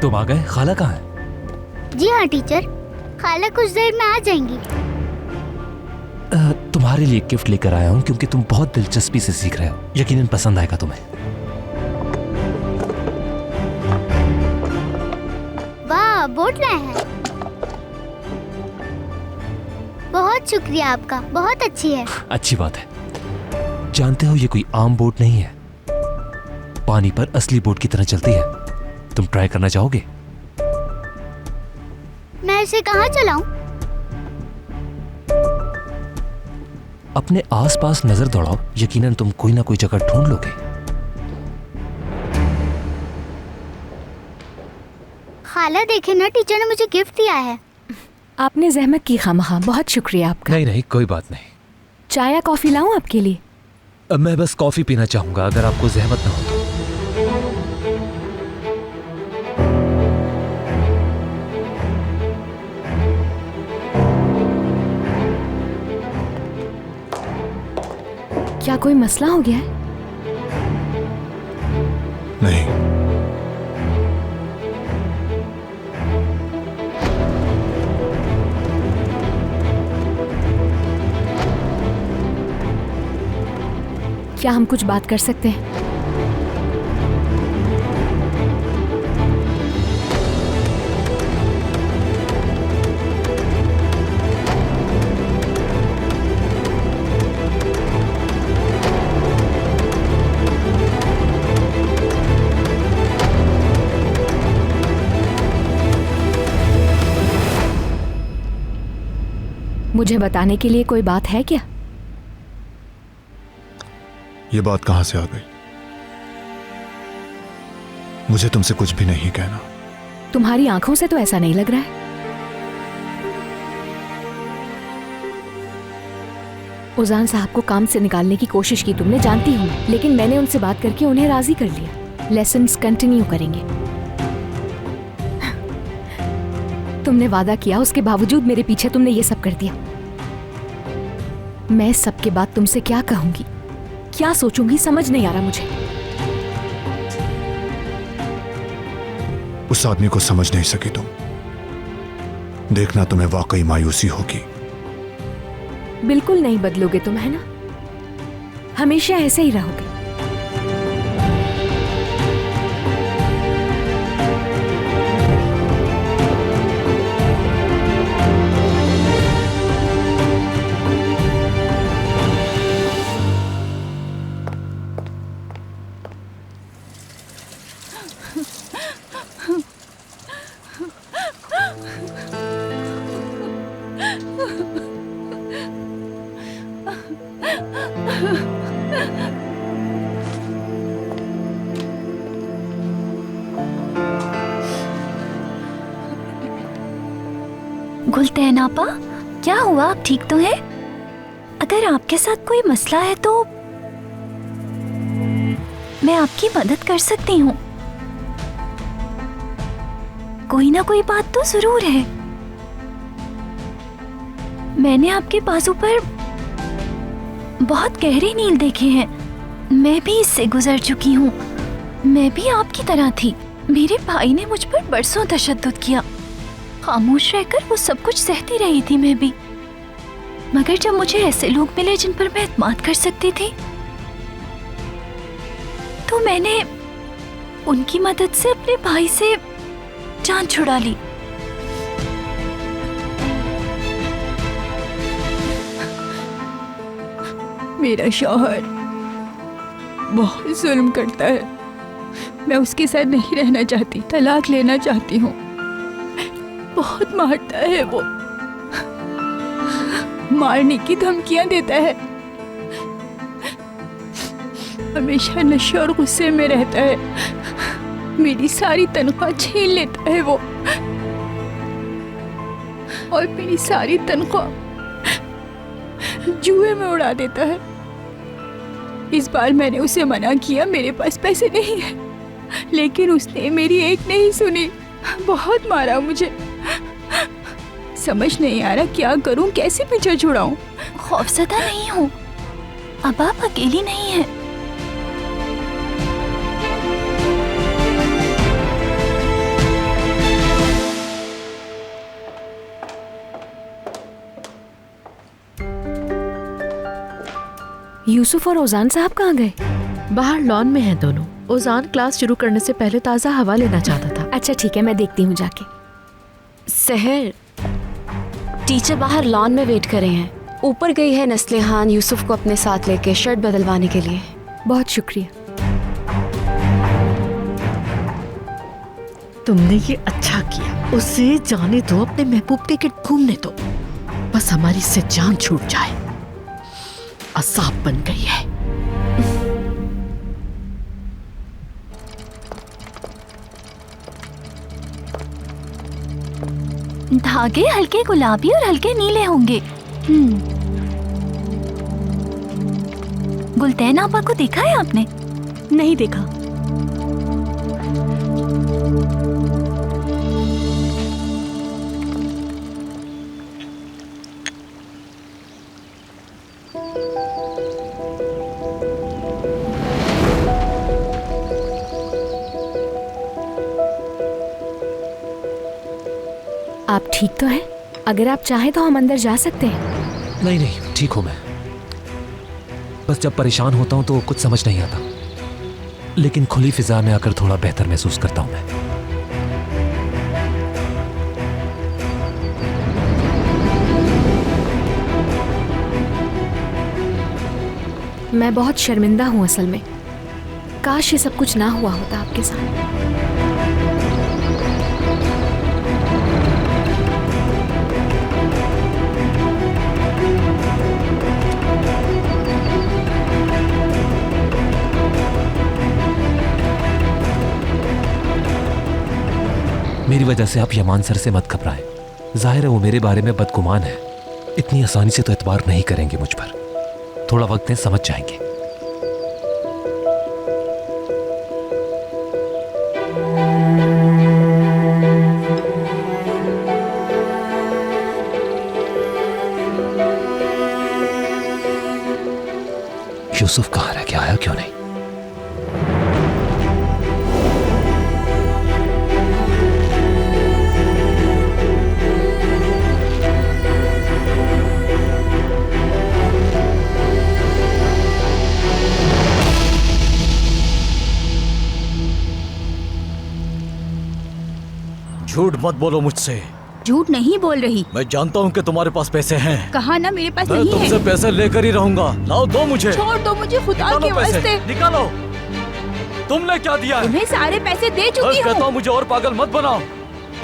तुम आ गए? खाला कहाँ है? जी हाँ टीचर, खाला कुछ देर में आ जाएंगी। तुम्हारे लिए गिफ्ट लेकर आया हूँ क्योंकि तुम बहुत दिलचस्पी से सीख रहे हो। यकीनन पसंद आएगा तुम्हें। वाह, बोट लाए हैं। बहुत शुक्रिया आपका, बहुत अच्छी है। अच्छी बात है। जानते हो ये कोई आम बोट नहीं है, पानी पर असली बोट की तरह चलती है। तुम ट्राई करना चाहोगे? मैं इसे कहाँ चलाऊं? अपने आसपास नजर दौड़ाओ, यकीनन तुम कोई ना कोई जगह ढूंढ लोगे। खाला देखे ना, टीचर ने मुझे गिफ्ट दिया है। आपने जहमत की खामखा, बहुत शुक्रिया आपका। नहीं नहीं, कोई बात नहीं। चाय या कॉफी लाऊं आपके लिए? मैं बस कॉफी पीना चाहूंगा, अगर आपको जहमत ना हो तो। क्या कोई मसला हो गया है? नहीं। क्या हम कुछ बात कर सकते हैं? मुझे बताने के लिए कोई बात है क्या? ये बात कहां से आ गई? मुझे तुमसे कुछ भी नहीं कहना। तुम्हारी आंखों से तो ऐसा नहीं लग रहा है। उजान साहब को काम से निकालने की कोशिश की तुमने, जानती हूँ, लेकिन मैंने उनसे बात करके उन्हें राजी कर लिया। लेसन्स कंटिन्यू करेंगे। तुमने वादा किया, उसके बावजूद मेरे पीछे तुमने ये सब कर दिया। मैं सबके बाद तुमसे क्या कहूंगी, क्या सोचूंगी, समझ नहीं आ रहा मुझे। उस आदमी को समझ नहीं सकी तुम। देखना तुम्हें वाकई मायूसी होगी। बिल्कुल नहीं बदलोगे तुम, है ना? हमेशा ऐसे ही रहोगे। गुलतैन आपा, क्या हुआ? आप ठीक तो हैं? अगर आपके साथ कोई मसला है तो मैं आपकी मदद कर सकती हूँ। कोई ना कोई बात तो जरूर है। मैंने आपके बाजू पर बहुत गहरे नील देखे हैं। मैं भी इससे गुजर चुकी हूँ। मैं भी आपकी तरह थी। मेरे भाई ने मुझ पर बरसों तशद्दुद किया। खामोश रहकर वो सब कुछ सहती रही थी मैं भी। मगर जब मुझे ऐसे लोग मिले जिन पर मैं एतमाद कर सकती थी, तो मैंने उनकी मदद से अपने भाई से जान छुड़ा ली। मेरा शौहर बहुत जुल्म करता है। मैं उसके साथ नहीं रहना चाहती, तलाक लेना चाहती हूँ। बहुत मारता है वो, मारने की धमकियां देता है। हमेशा नशे और गुस्से में रहता है। मेरी सारी तनख्वाह छीन लेता है वो, और मेरी सारी तनख्वाह जुए में उड़ा देता है। इस बार मैंने उसे मना किया, मेरे पास पैसे नहीं है, लेकिन उसने मेरी एक नहीं सुनी। बहुत मारा मुझे। समझ नहीं आ रहा क्या करूं, कैसे पीछा छुड़ाऊं। खौफज़दा नहीं हूँ, अब आप अकेली नहीं हैं। यूसुफ और ओजान साहब कहाँ गए? बाहर लॉन में हैं दोनों। ओजान क्लास शुरू करने से पहले ताज़ा हवा लेना चाहता था। अच्छा ठीक है, मैं देखती हूँ जाके। सहर, टीचर बाहर लॉन में वेट करे हैं। ऊपर गई है नस्लिहान यूसुफ को अपने साथ लेके शर्ट बदलवाने के लिए। बहुत शुक्रिया। तुमने ये अच्छा किया। उसे जाने दो, अपने महबूब के गिर्द घूमने दो। बस हमारी से जान छूट जाए। असाब बन गई है। धागे हल्के गुलाबी और हल्के नीले होंगे। गुलतैन आपा को देखा है आपने? नहीं देखा। आप ठीक तो हैं? अगर आप चाहें तो हम अंदर जा सकते हैं। नहीं नहीं, ठीक हूं मैं। बस जब परेशान होता हूं तो कुछ समझ नहीं आता, लेकिन खुली फिजा में आकर थोड़ा बेहतर महसूस करता हूं मैं। मैं बहुत शर्मिंदा हूँ असल में। काश ये सब कुछ ना हुआ होता आपके साथ। मेरी वजह से आप यमान सर से मत घबराएं। जाहिर है वो मेरे बारे में बदगुमान है। इतनी आसानी से तो एतबार नहीं करेंगे मुझ पर। थोड़ा वक्त दें, समझ जाएंगे। यूसुफ कहाँ रह गया? आया क्यों नहीं? झूठ मत बोलो मुझसे। झूठ नहीं बोल रही। मैं जानता हूँ कि तुम्हारे पास पैसे हैं। कहा ना मेरे पास मैं नहीं तुमसे है। पैसे लेकर ही रहूंगा। लाओ, दो मुझे। छोड़ दो मुझे खुदा निकालो के पैसे, वास्ते। निकालो। तुमने क्या दिया है? तुम्हें सारे पैसे दे बस चुकी कहता हूँ। हूँ, मुझे और पागल मत बनाओ।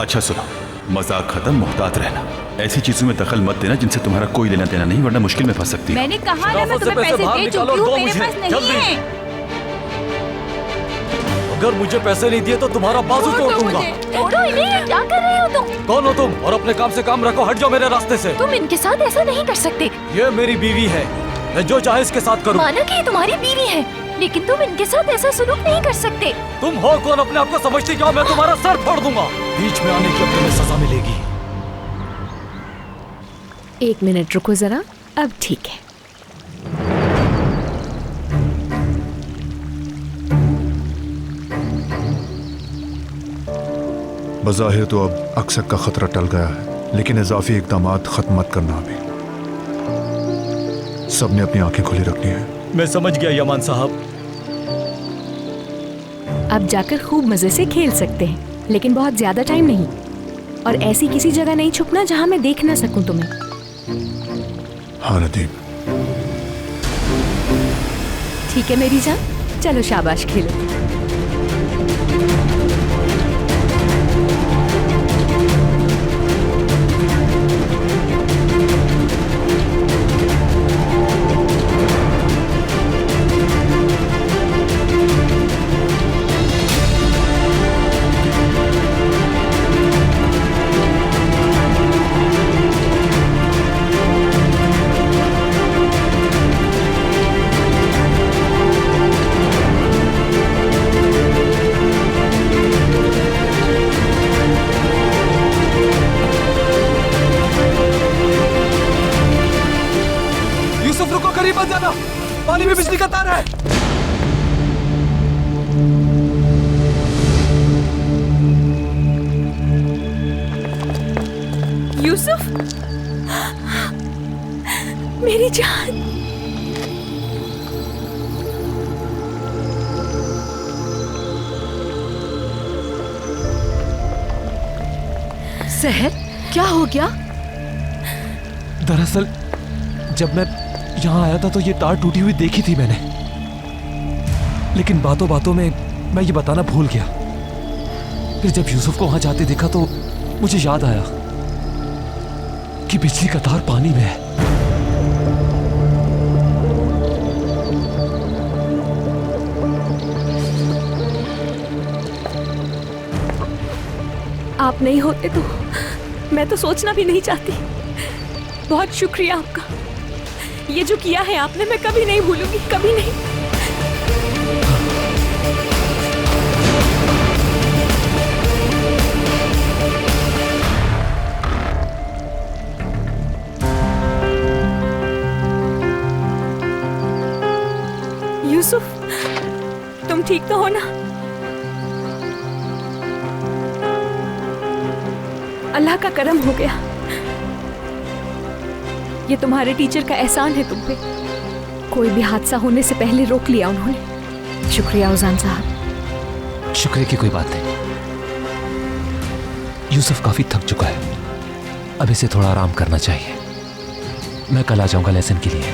अच्छा सुनो, मजाक खत्म, मोहतात रहना। ऐसी चीजों में दखल मत देना जिनसे तुम्हारा कोई लेना देना नहीं, वरना मुश्किल में फंस सकती है। मैंने कहा ना मैं शराफत से तुम्हें पैसे पैसे बाहर दे निकालो, चुकी हूँ। दो मेरे मुझे, पास नहीं जल्दी। है। अगर मुझे पैसे नहीं दिए तो तुम्हारा बाजू छोड़ तोड़ दो दूंगा। मुझे। छोड़ो इन्हें, क्या कर रहे हो तुम? कौन हो तुम? और अपने काम से काम रखो। हट जाओ मेरे रास्ते से। तुम इनके साथ ऐसा नहीं कर सकते। ये मेरी बीवी है, मैं जो चाहे इसके साथ करूँ। माना कि ये तुम्हारी बीवी है, लेकिन तुम इनके साथ ऐसा सलूक नहीं कर सकते। तुम हो कौन? अपने आप को समझती क्या? मैं तुम्हारा सर फोड़ दूंगा। बीच में आने की अब तुम्हें सजा मिलेगी। 1 मिनट रुको जरा। अब ठीक है। बज़ाहिर तो अब अक्सर का खतरा टल गया है, लेकिन इजाफी इक़दामात खत्म मत करना। अभी सबने अपनी आंखें खुली रखनी है। मैं समझ गया यमान साहब। अब जाकर खूब मजे से खेल सकते हैं, लेकिन बहुत ज्यादा टाइम नहीं। और ऐसी किसी जगह नहीं छुपना जहां मैं देख ना सकूं तुम्हें। हाँ नदीम। ठीक है मेरी जान, चलो शाबाश खेलो। करीब मत जाना, पानी में बिजली का तार है। यूसुफ, मेरी जान। सहर, क्या हो गया? दरअसल जब मैं यहाँ आया था तो ये तार टूटी हुई देखी थी मैंने, लेकिन बातों बातों में मैं ये बताना भूल गया। फिर जब यूसुफ को वहां जाते देखा तो मुझे याद आया कि बिजली का तार पानी में है। आप नहीं होते तो मैं तो सोचना भी नहीं चाहती। बहुत शुक्रिया आपका, ये जो किया है आपने मैं कभी नहीं भूलूंगी, कभी नहीं। यूसुफ, तुम ठीक तो हो ना? अल्लाह का करम हो गया। ये तुम्हारे टीचर का एहसान है तुम पे। कोई भी हादसा होने से पहले रोक लिया उन्होंने। शुक्रिया उजान साहब। शुक्रिया की कोई बात नहीं। यूसुफ काफी थक चुका है, अब इसे थोड़ा आराम करना चाहिए। मैं कल आ जाऊंगा लेसन के लिए।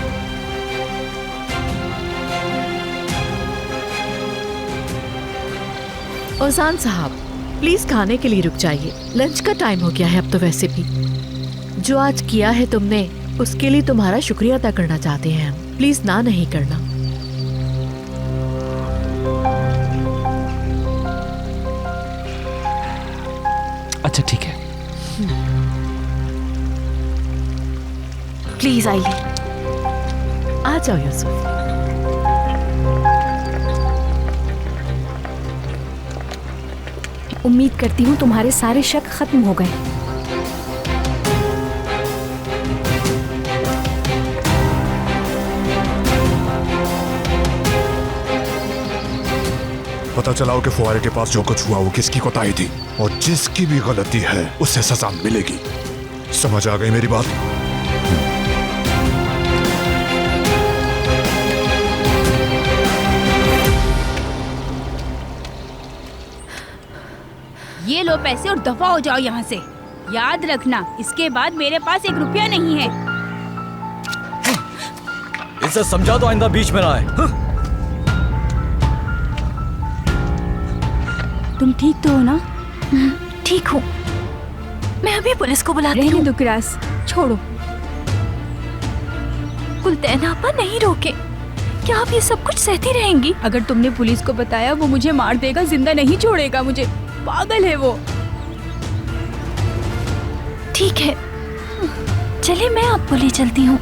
ओजान साहब, प्लीज खाने के लिए रुक जाइए। लंच का टाइम हो गया है अब तो। वैसे भी जो आज किया है तुमने, उसके लिए तुम्हारा शुक्रिया अदा करना चाहते हैं हम। प्लीज ना नहीं करना। अच्छा ठीक है। प्लीज आइए। आ जाओ यूसुफ। उम्मीद करती हूँ तुम्हारे सारे शक खत्म हो गए। पता चला हो कि फुआरे के पास जो कुछ हुआ वो किसकी कोताही थी, और जिसकी भी गलती है उससे सजा मिलेगी। समझ आ गई मेरी बात? ये लो पैसे और दफा हो जाओ यहाँ से। याद रखना, इसके बाद मेरे पास 1 रुपया नहीं है। इसे समझा दो आइंदा बीच में ना आए। तुम ठीक तो हो ना? ठीक हूँ, मैं अभी पुलिस को बुलाती रहने हूँ। दो क्रास, छोड़ो। कुलतैन आपा नहीं रोके। क्या आप ये सब कुछ सहती रहेंगी? अगर तुमने पुलिस को बताया वो मुझे मार देगा, जिंदा नहीं छोड़ेगा मुझे। पागल है वो। ठीक है, चलिए मैं आपको ले चलती हूँ।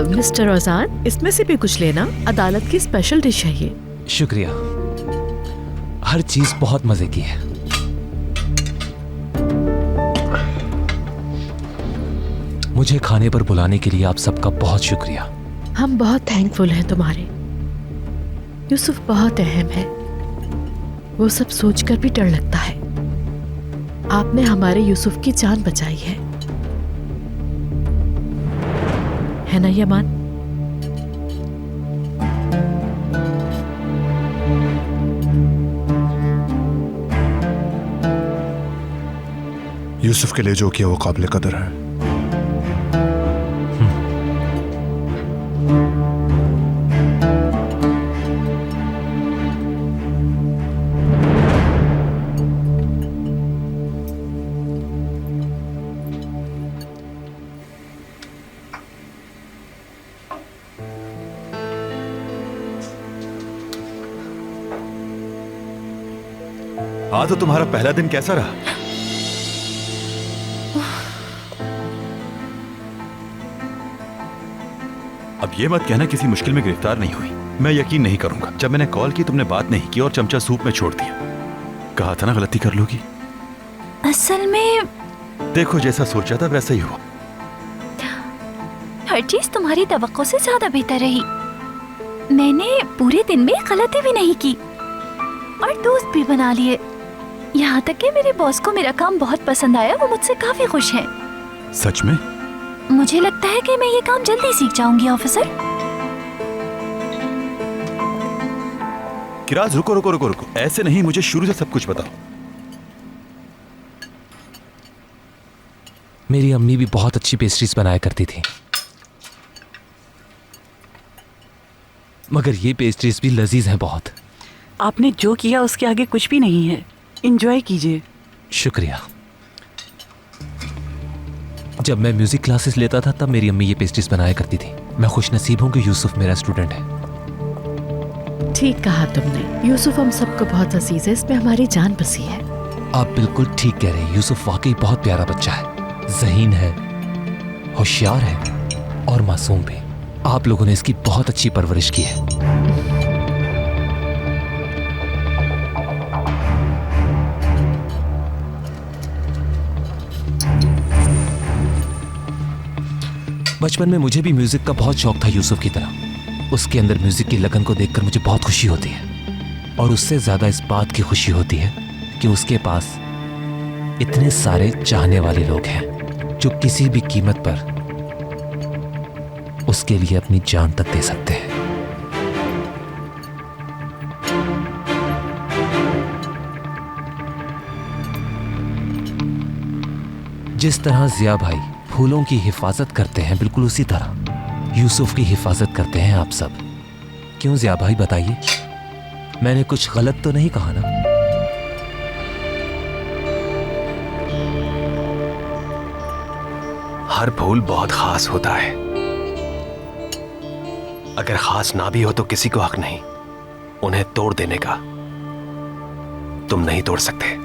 मिस्टर ओजान, इसमें से भी कुछ लेना। अदालत की स्पेशल डिश है ये। शुक्रिया, हर चीज बहुत मजे की है। मुझे खाने पर बुलाने के लिए आप सबका बहुत शुक्रिया। हम बहुत थैंकफुल हैं तुम्हारे। यूसुफ बहुत अहम है, वो सब सोचकर भी डर लगता है। आपने हमारे यूसुफ की जान बचाई है ना यमान? यूसुफ के लिए जो किया वो काबिल कदर है। आज तो तुम्हारा पहला दिन कैसा रहा? अब ये मत कहना किसी मुश्किल में गिरफ्तार नहीं हुई। मैं यकीन नहीं करूंगा। जब मैंने कॉल की तुमने बात नहीं की और चमचा सूप में छोड़ दिया। कहा था ना गलती कर लोगी। असल में देखो जैसा सोचा था वैसा ही हुआ। हर चीज तुम्हारी तवक्को से ज्यादा बेहतर रही। मैंने पूरे दिन में गलती भी नहीं की और दोस्त भी बना लिए। यहाँ तक कि मेरे बॉस को मेरा काम बहुत पसंद आया। वो मुझसे काफी खुश हैं। सच में? मुझे लगता है कि मैं ये काम जल्दी सीख जाऊंगी ऑफिसर। किराज रुको रुको रुको रुको, ऐसे नहीं, मुझे शुरू से सब कुछ बताओ। मेरी अम्मी भी बहुत अच्छी पेस्ट्रीज बनाया करती थी, मगर ये पेस्ट्रीज भी लजीज हैं बहुत। आपने जो किया उसके आगे कुछ भी नहीं है। एंजॉय कीजिए। शुक्रिया। जब मैं म्यूजिक क्लासेस लेता था तब मेरी अम्मी ये पेस्ट्रीज बनाया करती थी। मैं खुशनसीब हूँ कि यूसुफ मेरा स्टूडेंट है। ठीक कहा तुमने। यूसुफ हम सबको बहुत अजीज है, इसमें हमारी जान बसी है। आप बिल्कुल ठीक कह रहे हैं। यूसुफ वाकई बहुत प्यारा बच्चा है, ज़हीन है, होशियार है और मासूम भी। आप लोगों ने इसकी बहुत अच्छी परवरिश की है। बचपन में मुझे भी म्यूजिक का बहुत शौक था यूसुफ की तरह। उसके अंदर म्यूजिक की लगन को देखकर मुझे बहुत खुशी होती है और उससे ज्यादा इस बात की खुशी होती है कि उसके पास इतने सारे चाहने वाले लोग हैं जो किसी भी कीमत पर उसके लिए अपनी जान तक दे सकते हैं। जिस तरह जिया भाई फूलों की हिफाजत करते हैं, बिल्कुल उसी तरह यूसुफ की हिफाजत करते हैं आप सब। क्यों जिया भाई बताइए, मैंने कुछ गलत तो नहीं कहा ना? हर फूल बहुत खास होता है। अगर खास ना भी हो तो किसी को हक नहीं उन्हें तोड़ देने का। तुम नहीं तोड़ सकते,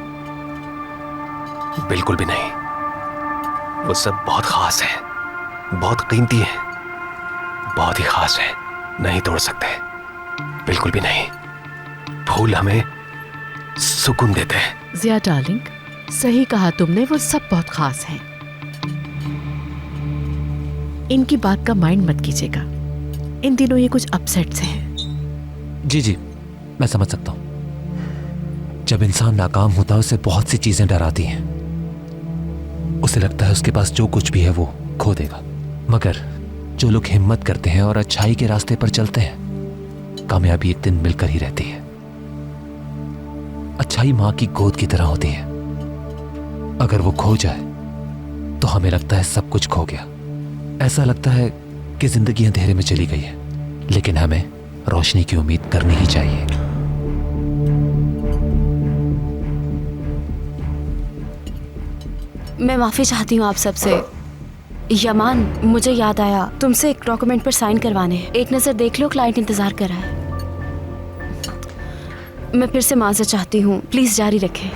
बिल्कुल भी नहीं। वो सब बहुत खास है, बहुत कीमती है, बहुत ही खास है। नहीं तोड़ सकते, बिल्कुल भी नहीं। फूल हमें सुकून देते हैं। जिया डार्लिंग, सही कहा तुमने, वो सब बहुत खास हैं। इनकी बात का माइंड मत कीजिएगा। इन दिनों ये कुछ अपसेट्स हैं। जी जी, मैं समझ सकता हूं। जब इंसान नाकाम होता है उसे बहुत सी चीजें डराती हैं। उसे लगता है उसके पास जो कुछ भी है वो खो देगा, मगर जो लोग हिम्मत करते हैं और अच्छाई के रास्ते पर चलते हैं, कामयाबी एक दिन मिलकर ही रहती है। अच्छाई मां की गोद की तरह होती है। अगर वो खो जाए तो हमें लगता है सब कुछ खो गया। ऐसा लगता है कि जिंदगी अंधेरे में चली गई है, लेकिन हमें रोशनी की उम्मीद करनी ही चाहिए। मैं माफ़ी चाहती हूँ आप सबसे। यमान, मुझे याद आया तुमसे एक डॉक्यूमेंट पर साइन करवाने हैं। एक नज़र देख लो, क्लाइंट इंतज़ार कर रहा है। मैं फिर से माफ़ी चाहती हूँ, प्लीज़ जारी रखें।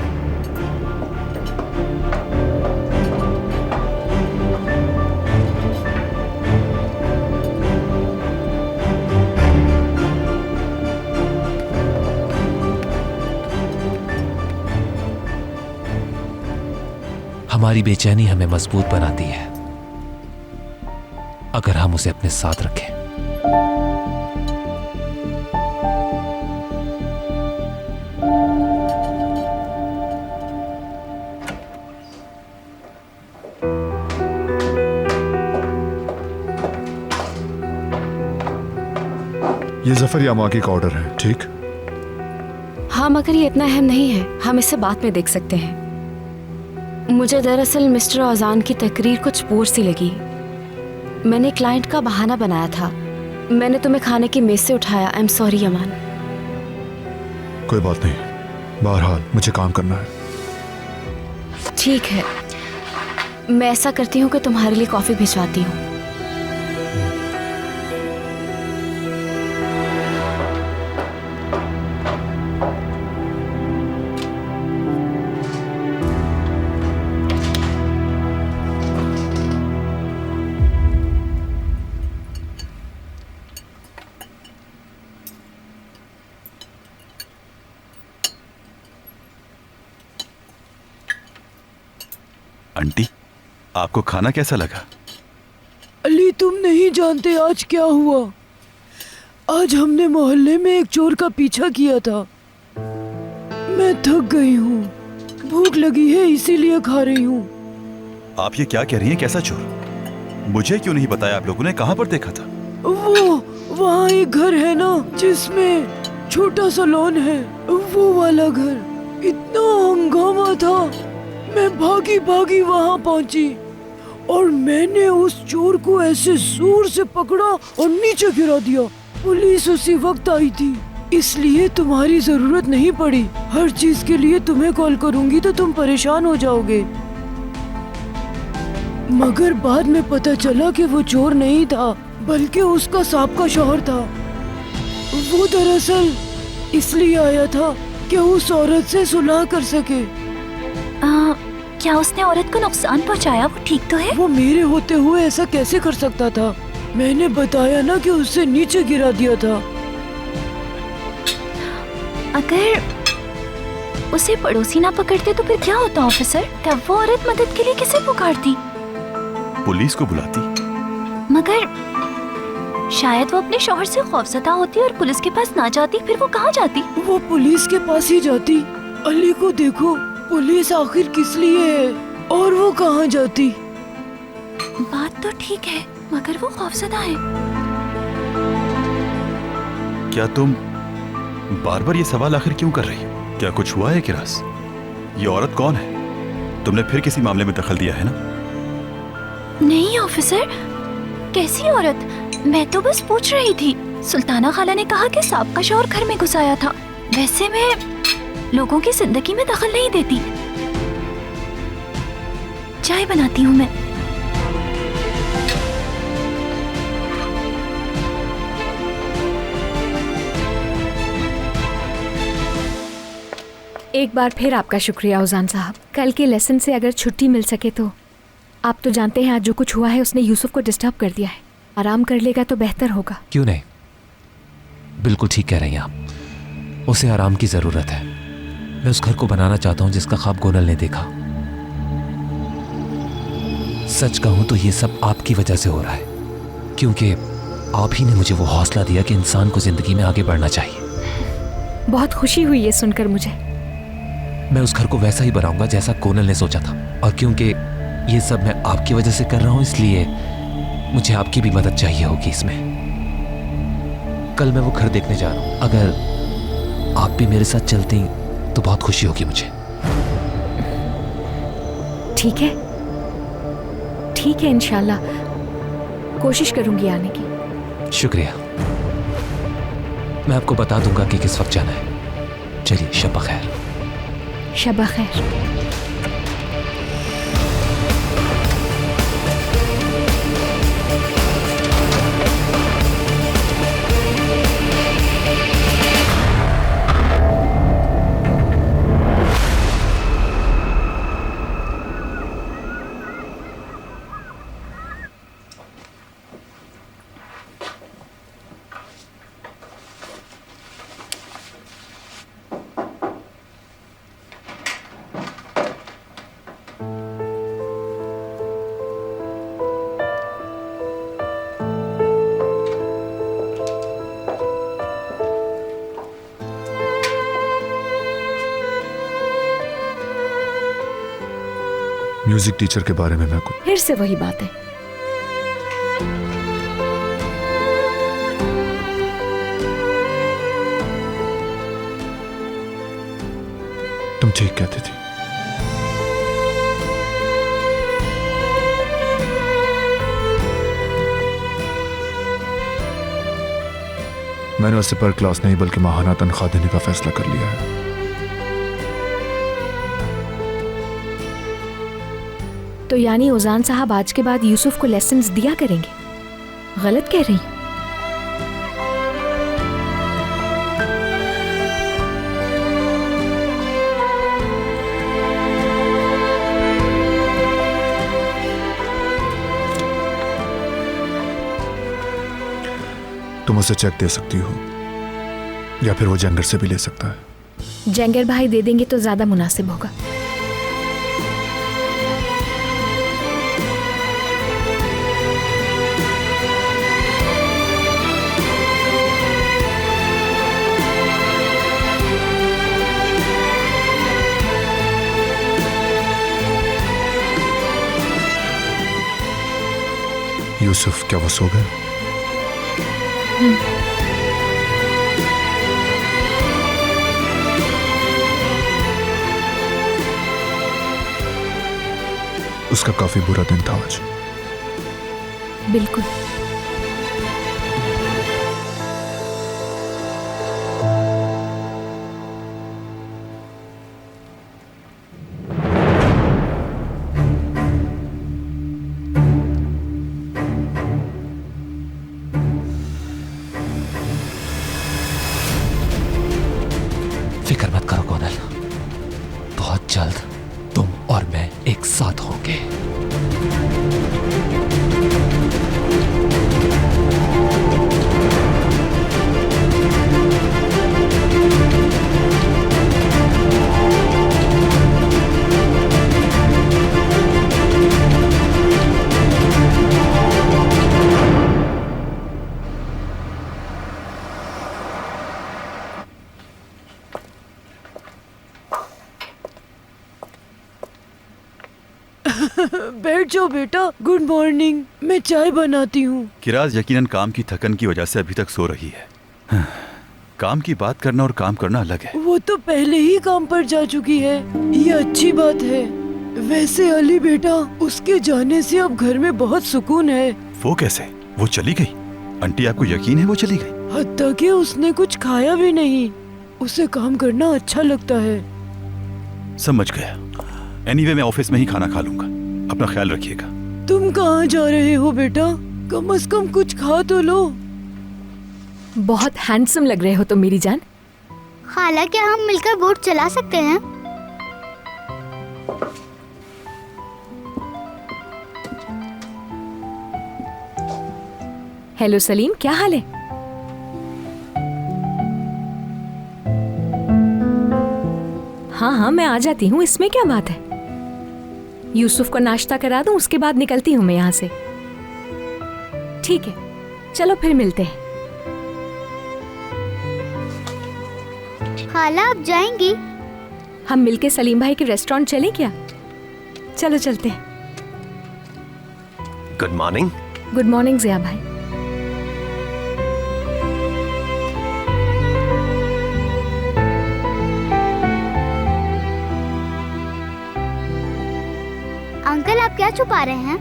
हमारी बेचैनी हमें मजबूत बनाती है अगर हम उसे अपने साथ रखें। ये जफर यामा का ऑर्डर है, ठीक? हाँ, मगर ये इतना अहम नहीं है, हम इसे बाद में देख सकते हैं। मुझे दरअसल मिस्टर औजान की तकरीर कुछ बोर सी लगी। मैंने क्लाइंट का बहाना बनाया था। मैंने तुम्हें खाने की मेज से उठाया। I am sorry Yaman. कोई बात नहीं, बहरहाल मुझे काम करना है। ठीक है, मैं ऐसा करती हूँ कि तुम्हारे लिए कॉफ़ी भिजवाती हूँ। आंटी, आपको खाना कैसा लगा? अली, तुम नहीं जानते आज क्या हुआ। आज हमने मोहल्ले में एक चोर का पीछा किया था। मैं थक गई हूँ, भूख लगी है इसीलिए खा रही हूँ। आप ये क्या कह रही हैं? कैसा चोर? मुझे क्यों नहीं बताया? आप लोगों ने कहाँ पर देखा था? वो वहाँ एक घर है ना जिसमें छोटा सा लॉन है, वो वाला घर। इतना हंगामा था, मैं भागी भागी वहाँ पहुँची और मैंने उस चोर को ऐसे जोर से पकड़ा और नीचे गिरा दिया। पुलिस उसी वक्त आई थी, इसलिए तुम्हारी जरूरत नहीं पड़ी। हर चीज के लिए तुम्हें कॉल करूंगी तो तुम परेशान हो जाओगे। मगर बाद में पता चला कि वो चोर नहीं था, बल्कि उसका साबका शौहर था। वो दरअसल इसलिए आया था कि उस औरत से सुलह कर सके। क्या उसने औरत को नुकसान पहुंचाया? वो ठीक तो है? वो मेरे होते हुए ऐसा कैसे कर सकता था? मैंने बताया ना कि उससे नीचे गिरा दिया था। अगर उसे पड़ोसी ना पकड़ते तो फिर क्या होता ऑफिसर? तब वो औरत मदद के लिए किसे पुकारती? पुलिस को बुलाती। मगर शायद वो अपने शौहर से खौफजदा होती और पुलिस के पास ना जाती, फिर वो कहाँ जाती? वो पुलिस के पास ही जाती। अली को देखो, पुलिस आखिर किस लिए है और वो कहाँ जाती? बात तो ठीक है, मगर वो खौफजदा है। क्या तुम बार बार ये सवाल आखिर क्यों कर रही हो? क्या कुछ हुआ है किरास? ये औरत कौन है? तुमने फिर किसी मामले में दखल दिया है ना? नहीं ऑफिसर, कैसी औरत? मैं तो बस पूछ रही थी। सुल्ताना खाला ने कहा कि साबका शौहर घर में घुस आया था। वैसे मैं लोगों की जिंदगी में दखल नहीं देती। चाय बनाती हूँ मैं। एक बार फिर आपका शुक्रिया उजान साहब। कल के लेसन से अगर छुट्टी मिल सके तो। आप तो जानते हैं आज जो कुछ हुआ है उसने यूसुफ को डिस्टर्ब कर दिया है। आराम कर लेगा तो बेहतर होगा। क्यों नहीं, बिल्कुल ठीक कह रही हैं आप। उसे आराम की जरूरत है। मैं उस घर को बनाना चाहता हूं जिसका ख्वाब गोनल ने देखा। सच कहूं तो ये सब आपकी वजह से हो रहा है, क्योंकि आप ही ने मुझे वो हौसला दिया कि इंसान को जिंदगी में आगे बढ़ना चाहिए। बहुत खुशी हुई ये सुनकर मुझे। मैं उस घर को वैसा ही बनाऊंगा जैसा गोनल ने सोचा था, और क्योंकि ये सब मैं आपकी वजह से कर रहा हूं, इसलिए मुझे आपकी भी मदद चाहिए होगी इसमें। कल मैं वो घर देखने जा रहा हूं। अगर आप भी मेरे साथ चलती तो बहुत खुशी होगी मुझे। ठीक है, ठीक है, इंशाल्लाह कोशिश करूंगी आने की। शुक्रिया। मैं आपको बता दूंगा कि किस वक्त जाना है। चलिए, शब खैर। शब खैर। म्यूजिक टीचर के बारे में मैं कुछ। फिर से वही बात है। तुम ठीक कहती थी। मैंने उससे पर क्लास नहीं बल्कि माहाना तनख्वाह देने का फैसला कर लिया है। तो यानी उजान साहब आज के बाद यूसुफ को लेसन्स दिया करेंगे? गलत कह रही? तुम उसे चेक दे सकती हो, या फिर वो जेंगर से भी ले सकता है। जेंगर भाई दे देंगे तो ज्यादा मुनासिब होगा। यूसुफ, क्या वो सो गए? उसका काफी बुरा दिन था आज। बिल्कुल। फिक्र मत करो कोनल, बहुत जल्द तुम और मैं एक साथ होंगे। बैठ जाओ बेटा। गुड मॉर्निंग, मैं चाय बनाती हूँ। किराज यकीनन काम की थकन की वजह से अभी तक सो रही है। काम की बात करना और काम करना अलग है। वो तो पहले ही काम पर जा चुकी है, ये अच्छी बात है। वैसे अली बेटा, उसके जाने से अब घर में बहुत सुकून है। वो कैसे? वो चली गई? आंटी आपको यकीन है वो चली गई? हत्ता कि उसने कुछ खाया भी नहीं। उसे काम करना अच्छा लगता है। समझ गया। एनीवे मैं ऑफिस में ही खाना खा लूंगा। अपना ख्याल रखिएगा। तुम कहाँ जा रहे हो बेटा? कम से कम कुछ खा तो लो। बहुत हैंडसम लग रहे हो तुम मेरी जान। खाला, क्या हम मिलकर बोट चला सकते हैं? हेलो सलीम, क्या हाल है? हाँ, मैं आ जाती हूँ, इसमें क्या बात है। यूसुफ को नाश्ता करा दूं, उसके बाद निकलती हूँ मैं यहाँ से। ठीक है, चलो फिर मिलते हैं। खाला, आप जाएंगी? हम मिलके सलीम भाई के रेस्टोरेंट चलें क्या? चलो चलते हैं। Good morning. गुड मॉर्निंग जिया भाई। अंकल, आप क्या छुपा रहे हैं?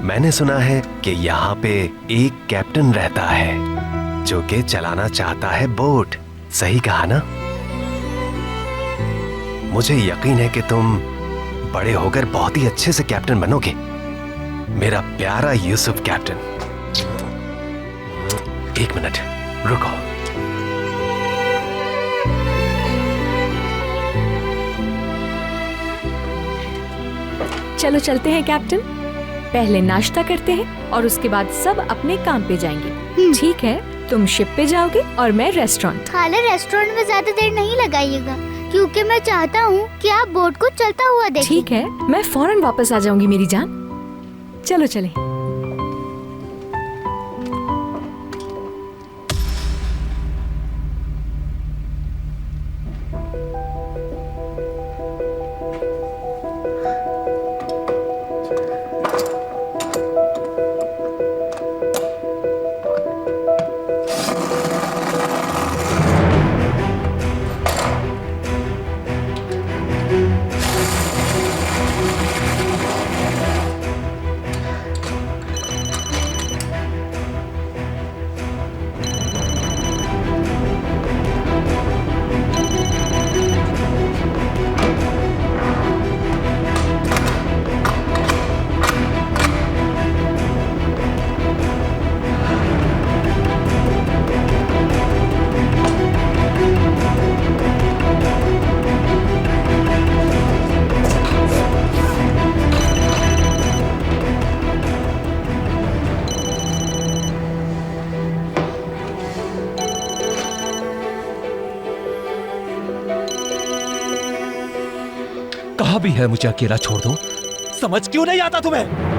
मैंने सुना है कि यहाँ पे एक कैप्टन रहता है जो कि चलाना चाहता है बोट। सही कहा ना? मुझे यकीन है कि तुम बड़े होकर बहुत ही अच्छे से कैप्टन बनोगे, मेरा प्यारा यूसुफ कैप्टन। एक मिनट रुको। चलो चलते हैं कैप्टन। पहले नाश्ता करते हैं और उसके बाद सब अपने काम पे जाएंगे। ठीक है, तुम शिप पे जाओगे और मैं रेस्टोरेंट। खाला, रेस्टोरेंट में ज्यादा देर नहीं लगाइएगा, क्योंकि मैं चाहता हूँ कि आप बोट को चलता हुआ देखें। ठीक है, मैं फौरन वापस आ जाऊंगी मेरी जान। चलो चलें। कहा भी है मुझे अकेला छोड़ दो, समझ क्यों नहीं आता तुम्हें?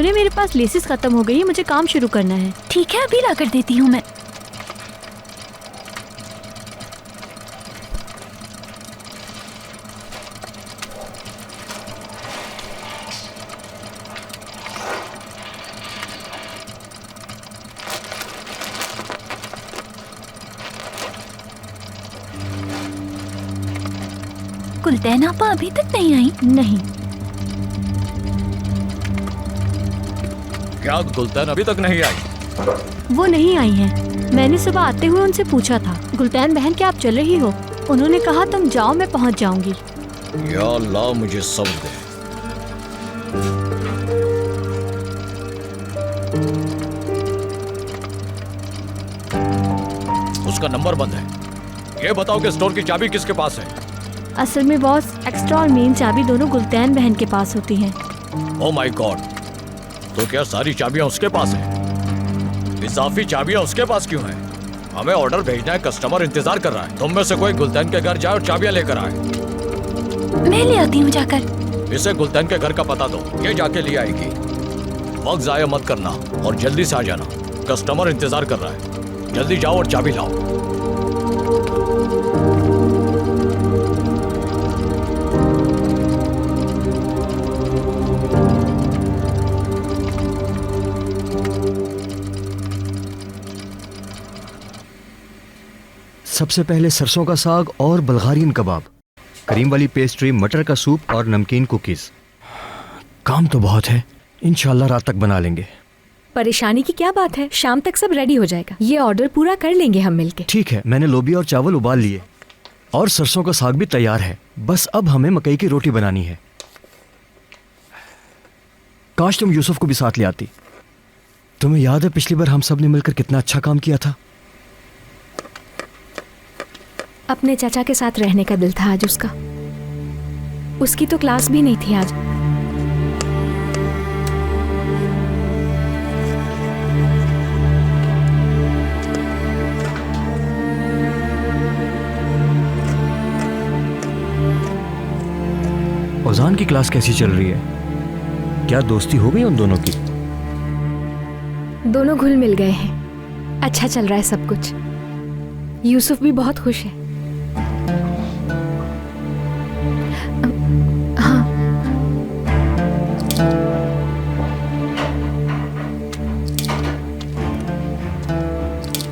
सुने मेरे पास लेसिस खत्म हो गई है, मुझे काम शुरू करना है। ठीक है, अभी ला कर देती हूँ मैं। गुलदैन आपा अभी तक नहीं आई? नहीं। क्या गुलदैन अभी तक नहीं आई? वो नहीं आई हैं। मैंने सुबह आते हुए उनसे पूछा था, गुलदैन बहन क्या आप चल रही हो? उन्होंने कहा तुम जाओ, मैं पहुंच जाऊंगी। या अल्लाह मुझे सब्र दे। उसका नंबर बंद है। ये बताओ कि स्टोर की चाबी किसके पास है? असल में बॉस, एक्स्ट्रा और मेन चाबी दोनों गुलदैन बहन के पास होती हैं। ओह माय गॉड, तो क्या सारी चाबियां उसके पास हैं? इजाफी चाबियां उसके पास क्यों हैं? हमें ऑर्डर भेजना है, कस्टमर इंतजार कर रहा है। तुम में से कोई गुलदैन के घर जाए और चाबियां लेकर आए। मैं ले आती हूँ जाकर। इसे गुलदैन के घर का पता दो, ये जाके ले आएगी। वक्त जाया मत करना और जल्दी से आ जाना, कस्टमर इंतजार कर रहा है। जल्दी जाओ और चाबी लाओ। सबसे पहले सरसों का साग और बल्गारियन कबाब, करीम वाली पेस्ट्री, मटर का सूप और नमकीन कुकीज। काम तो बहुत है, इंशाल्लाह रात तक बना लेंगे। परेशानी की क्या बात है, शाम तक सब रेडी हो जाएगा। ये ऑर्डर पूरा कर लेंगे हम मिलके। ठीक है, मैंने लोबिया और चावल उबाल लिए और सरसों का साग भी तैयार है। बस अब हमें मकई की रोटी बनानी है। काश तुम यूसुफ को भी साथ ले आती। तुम्हें याद है पिछली बार हम सब ने मिलकर कितना अच्छा काम किया था? अपने चाचा के साथ रहने का दिल था आज उसका। उसकी तो क्लास भी नहीं थी आज। औजान की क्लास कैसी चल रही है? क्या दोस्ती हो गई उन दोनों की? दोनों घुल मिल गए हैं। अच्छा चल रहा है सब कुछ। यूसुफ भी बहुत खुश है। हाँ।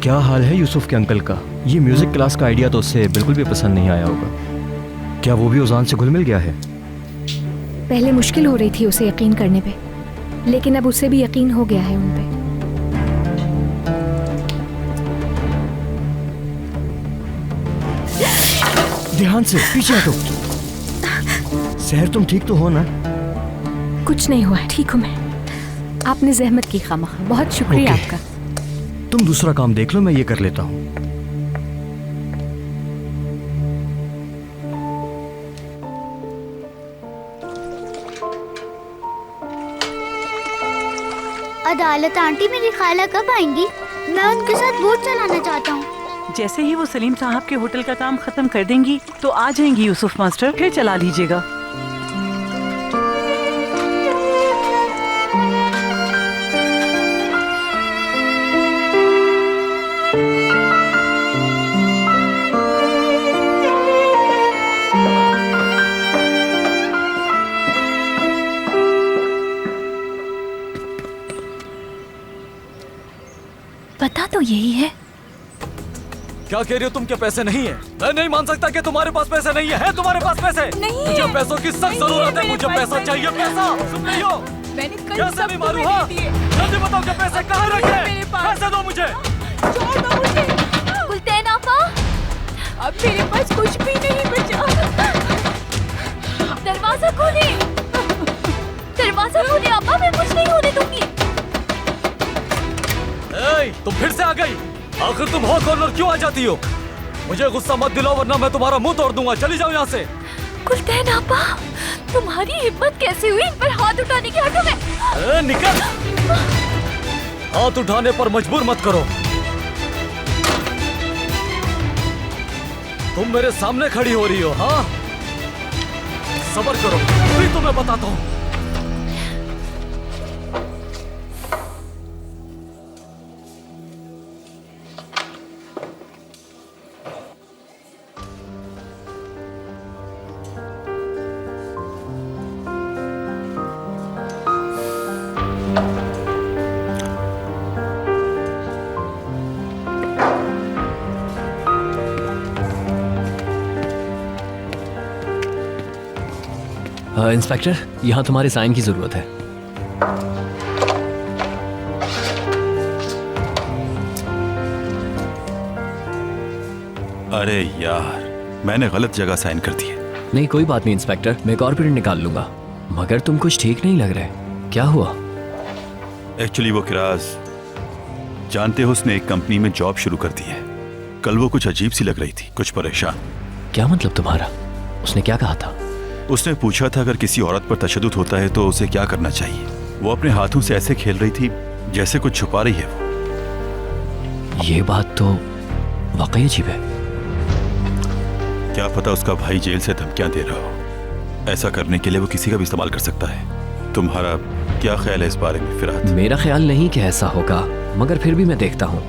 क्या हाल है यूसुफ के अंकल का? ये म्यूजिक क्लास का आइडिया तो उससे बिल्कुल भी पसंद नहीं आया होगा। क्या वो भी औजान से घुल मिल गया है? पहले मुश्किल हो रही थी उसे यकीन करने पे, लेकिन अब उसे भी यकीन हो गया है उन पे। ध्यान से, पीछे हटो। सहर तुम ठीक तो हो ना? कुछ नहीं हुआ है, ठीक हूँ मैं। आपने जहमत की खामखा, बहुत शुक्रिया आपका। तुम दूसरा काम देख लो, मैं ये कर लेता हूँ। अदालत आंटी मेरी खाला कब आएंगी? मैं उनके साथ बोट चलाना चाहता हूँ। जैसे ही वो सलीम साहब के होटल का काम खत्म कर देंगी तो आ जाएंगी यूसुफ मास्टर, फिर चला लीजिएगा। पता तो यही है। क्या कह रही हो तुम? क्या पैसे नहीं है? मैं नहीं मान सकता कि तुम्हारे पास पैसे नहीं है। तुम्हारे पास पैसे नहीं मुझे है। पैसों की सख्त जरूरत है। मुझे पैसा चाहिए, पैसा। सुन रही हो? मैंने कल कैसे सब नहीं मारू? तुम्हें हाँ, दे दिए। जल्दी बताओ कि पैसे कहाँ रखे हैं? मेरे पास। पैसे दो मुझे। छोड़ दो मुझे। गुलदैन आपा, अब मेरे पास कुछ भी नहीं बचा। दरवाजा खोले, दरवाजा खोले आपा, मैं कुछ नहीं होने दूंगी। तुम फिर से आ गई? आखिर तुम हो कौन और क्यों आ जाती हो? मुझे गुस्सा मत दिलाओ वरना मैं तुम्हारा मुंह तोड़ दूंगा। चली जाओ यहाँ से। गुलदैन आपा, तुम्हारी हिम्मत कैसे हुई इन पर हाथ उठाने की? हटो मैं। निकल। हाथ उठाने पर मजबूर मत करो। तुम मेरे सामने खड़ी हो रही हो। हाँ, सब्र करो, अभी तुम्हें बताता हूँ। इंस्पेक्टर, यहाँ तुम्हारे साइन की जरूरत है। अरे यार, मैंने गलत जगह साइन कर दी है। नहीं कोई बात नहीं इंस्पेक्टर, मैं एक और प्रिंट निकाल लूंगा। मगर तुम कुछ ठीक नहीं लग रहे, क्या हुआ? एक्चुअली वो किराज, जानते हो उसने एक कंपनी में जॉब शुरू कर दी है। कल वो कुछ अजीब सी लग रही थी, कुछ परेशान। क्या मतलब तुम्हारा? उसने क्या कहा था? उसने पूछा था अगर किसी औरत पर तशद्दुद होता है तो उसे क्या करना चाहिए। वो अपने हाथों से ऐसे खेल रही थी जैसे कुछ छुपा रही है वो। ये बात तो वाकई अजीब है। क्या पता उसका भाई जेल से धमकियां दे रहा हो। ऐसा करने के लिए वो किसी का भी इस्तेमाल कर सकता है। तुम्हारा क्या ख्याल है इस बारे में फिरात? मेरा ख्याल नहीं कि ऐसा होगा, मगर फिर भी मैं देखता हूँ।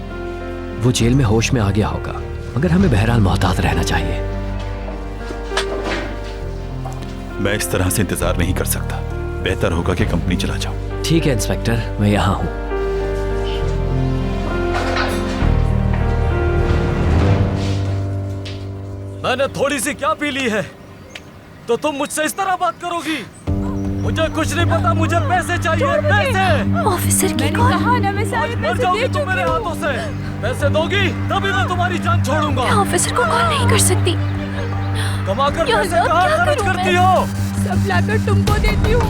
वो जेल में होश में आ गया होगा, मगर हमें बहरहाल मोहतात रहना चाहिए। मैं इस तरह से इंतजार नहीं कर सकता। बेहतर होगा कि कंपनी चला जाऊं। ठीक है इंस्पेक्टर, मैं यहाँ हूँ। मैंने थोड़ी सी क्या पी ली है तो तुम मुझसे इस तरह बात करोगी? मुझे कुछ नहीं पता, मुझे पैसे चाहिए, पैसे। ऑफिसर की मैंने कहा ना मैं सारे मर पैसे जाओगी दे तुम मेरे चुकी हाथों से। पैसे दोगी तभी मैं तुम्हारी जान छोड़ूंगा। मैं ऑफिसर को कॉल नहीं कर सकती। कमाकर या पैसे अल्लाह, कहाँ क्या खर्च करूं करती मैं? हो? सब लाकर तुमको देती हूँ।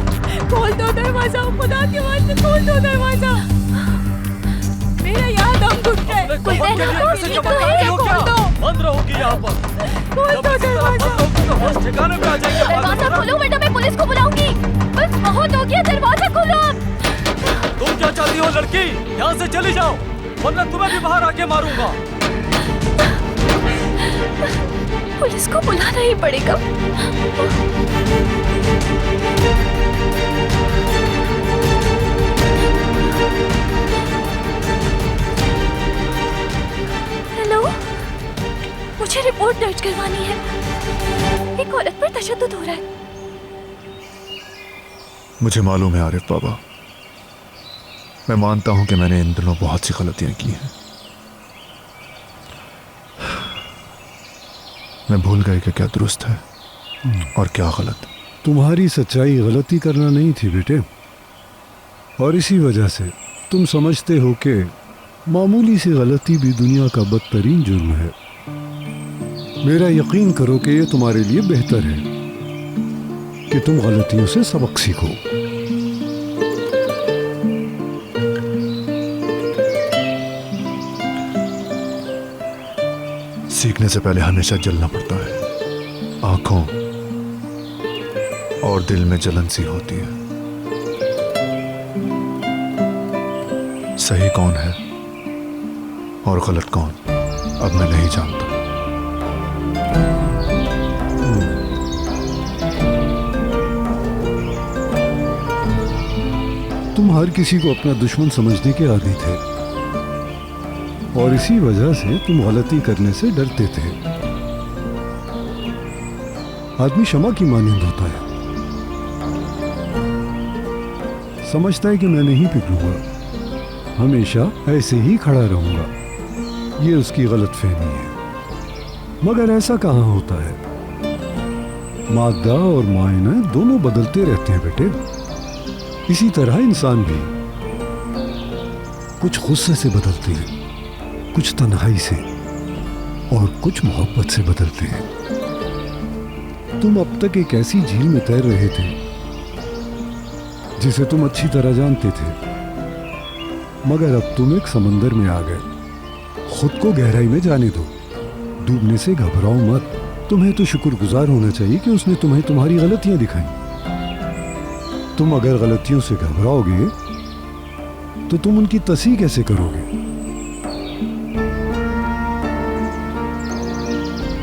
खोल दो दरवाजा, खुदा के वास्ते खोल दो दरवाजा। मेरा यहाँ दम घुट रहा है। कोई बहन पैसे जमा करती हो क्या? बंद रहोगी यहाँ पर। खोल दो दरवाजा। बस ठिकाने पे आ जाएंगे। दरवाजा खोलो वरना मैं पुलिस को बुलाऊंगी। बस बहुत हो गया, दरवाजा खोलो अब। तुम क्या चाहती हो लड़की? यहाँ से चली जाओ वरना तुम्हें भी बाहर आके मारूंगा। पुलिस को बुलाना ही पड़ेगा। हेलो, मुझे रिपोर्ट दर्ज करवानी है। एक औरत पर तशद्दुद हो रहा है। मुझे मालूम है आरिफ बाबा, मैं मानता हूं कि मैंने इन दिनों बहुत सी गलतियां की हैं। मैं भूल गई कि क्या दुरुस्त है और क्या गलत। तुम्हारी सच्चाई गलती करना नहीं थी बेटे, और इसी वजह से तुम समझते हो कि मामूली सी गलती भी दुनिया का बदतरीन जुर्म है। मेरा यकीन करो कि ये तुम्हारे लिए बेहतर है कि तुम गलतियों से सबक सीखो। सीखने से पहले हमेशा जलना पड़ता है। आंखों और दिल में जलन सी होती है। सही कौन है और गलत कौन, अब मैं नहीं जानता। तुम हर किसी को अपना दुश्मन समझने के आदी थे और इसी वजह से तुम गलती करने से डरते थे। आदमी क्षमा की मानंद होता है, समझता है कि मैं नहीं पिघलूंगा, हमेशा ऐसे ही खड़ा रहूंगा। ये उसकी गलतफहमी है। मगर ऐसा कहाँ होता है? मादा और मायना दोनों बदलते रहते हैं बेटे। इसी तरह इंसान भी कुछ गुस्से से बदलते हैं, कुछ तन्हाई से और कुछ मोहब्बत से बदलते हैं। तुम अब तक एक ऐसी झील में तैर रहे थे जिसे तुम अच्छी तरह जानते थे, मगर अब तुम एक समंदर में आ गए। खुद को गहराई में जाने दो, डूबने से घबराओ मत। तुम्हें तो शुक्रगुजार होना चाहिए कि उसने तुम्हें तुम्हारी गलतियां दिखाई। तुम अगर गलतियों से घबराओगे तो तुम उनकी तस्हीह कैसे करोगे?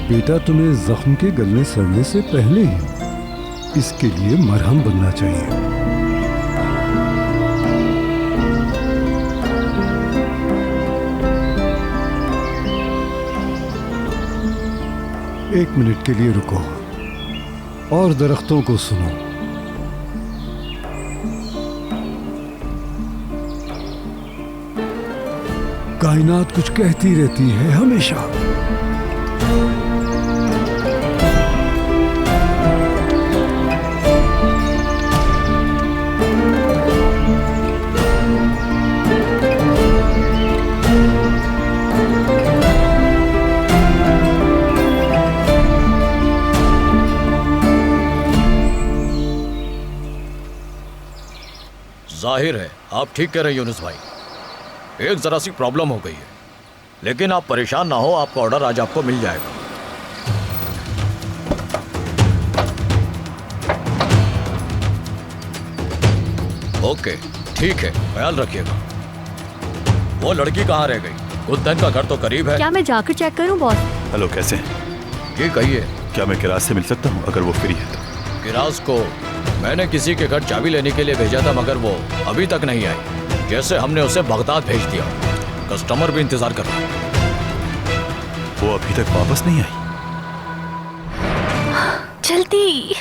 बेटा, तुम्हें जख्म के गलने सड़ने से पहले ही इसके लिए मरहम बनना चाहिए। एक मिनट के लिए रुको और दरख्तों को सुनो। कायनात कुछ कहती रहती है हमेशा। जाहिर है आप ठीक कह रहे हैं यूनुस भाई, एक जरा सी प्रॉब्लम हो गई है, लेकिन आप परेशान ना हो, आपका ऑर्डर आज आपको मिल जाएगा। ओके ठीक है, ख्याल रखिएगा। वो लड़की कहाँ रह गई? गुलशन का घर तो करीब है। क्या मैं जाकर चेक करूं बॉस? हेलो, कैसे हैं? ये कहिए, क्या मैं किराज से मिल सकता हूँ अगर वो फ्री है तो? किराज को मैंने किसी के घर चाबी लेने के लिए भेजा था, मगर वो अभी तक नहीं आई। जैसे हमने उसे बगदाद भेज दिया, कस्टमर भी इंतजार कर रहा है। वो अभी तक वापस नहीं आई? जल्दी।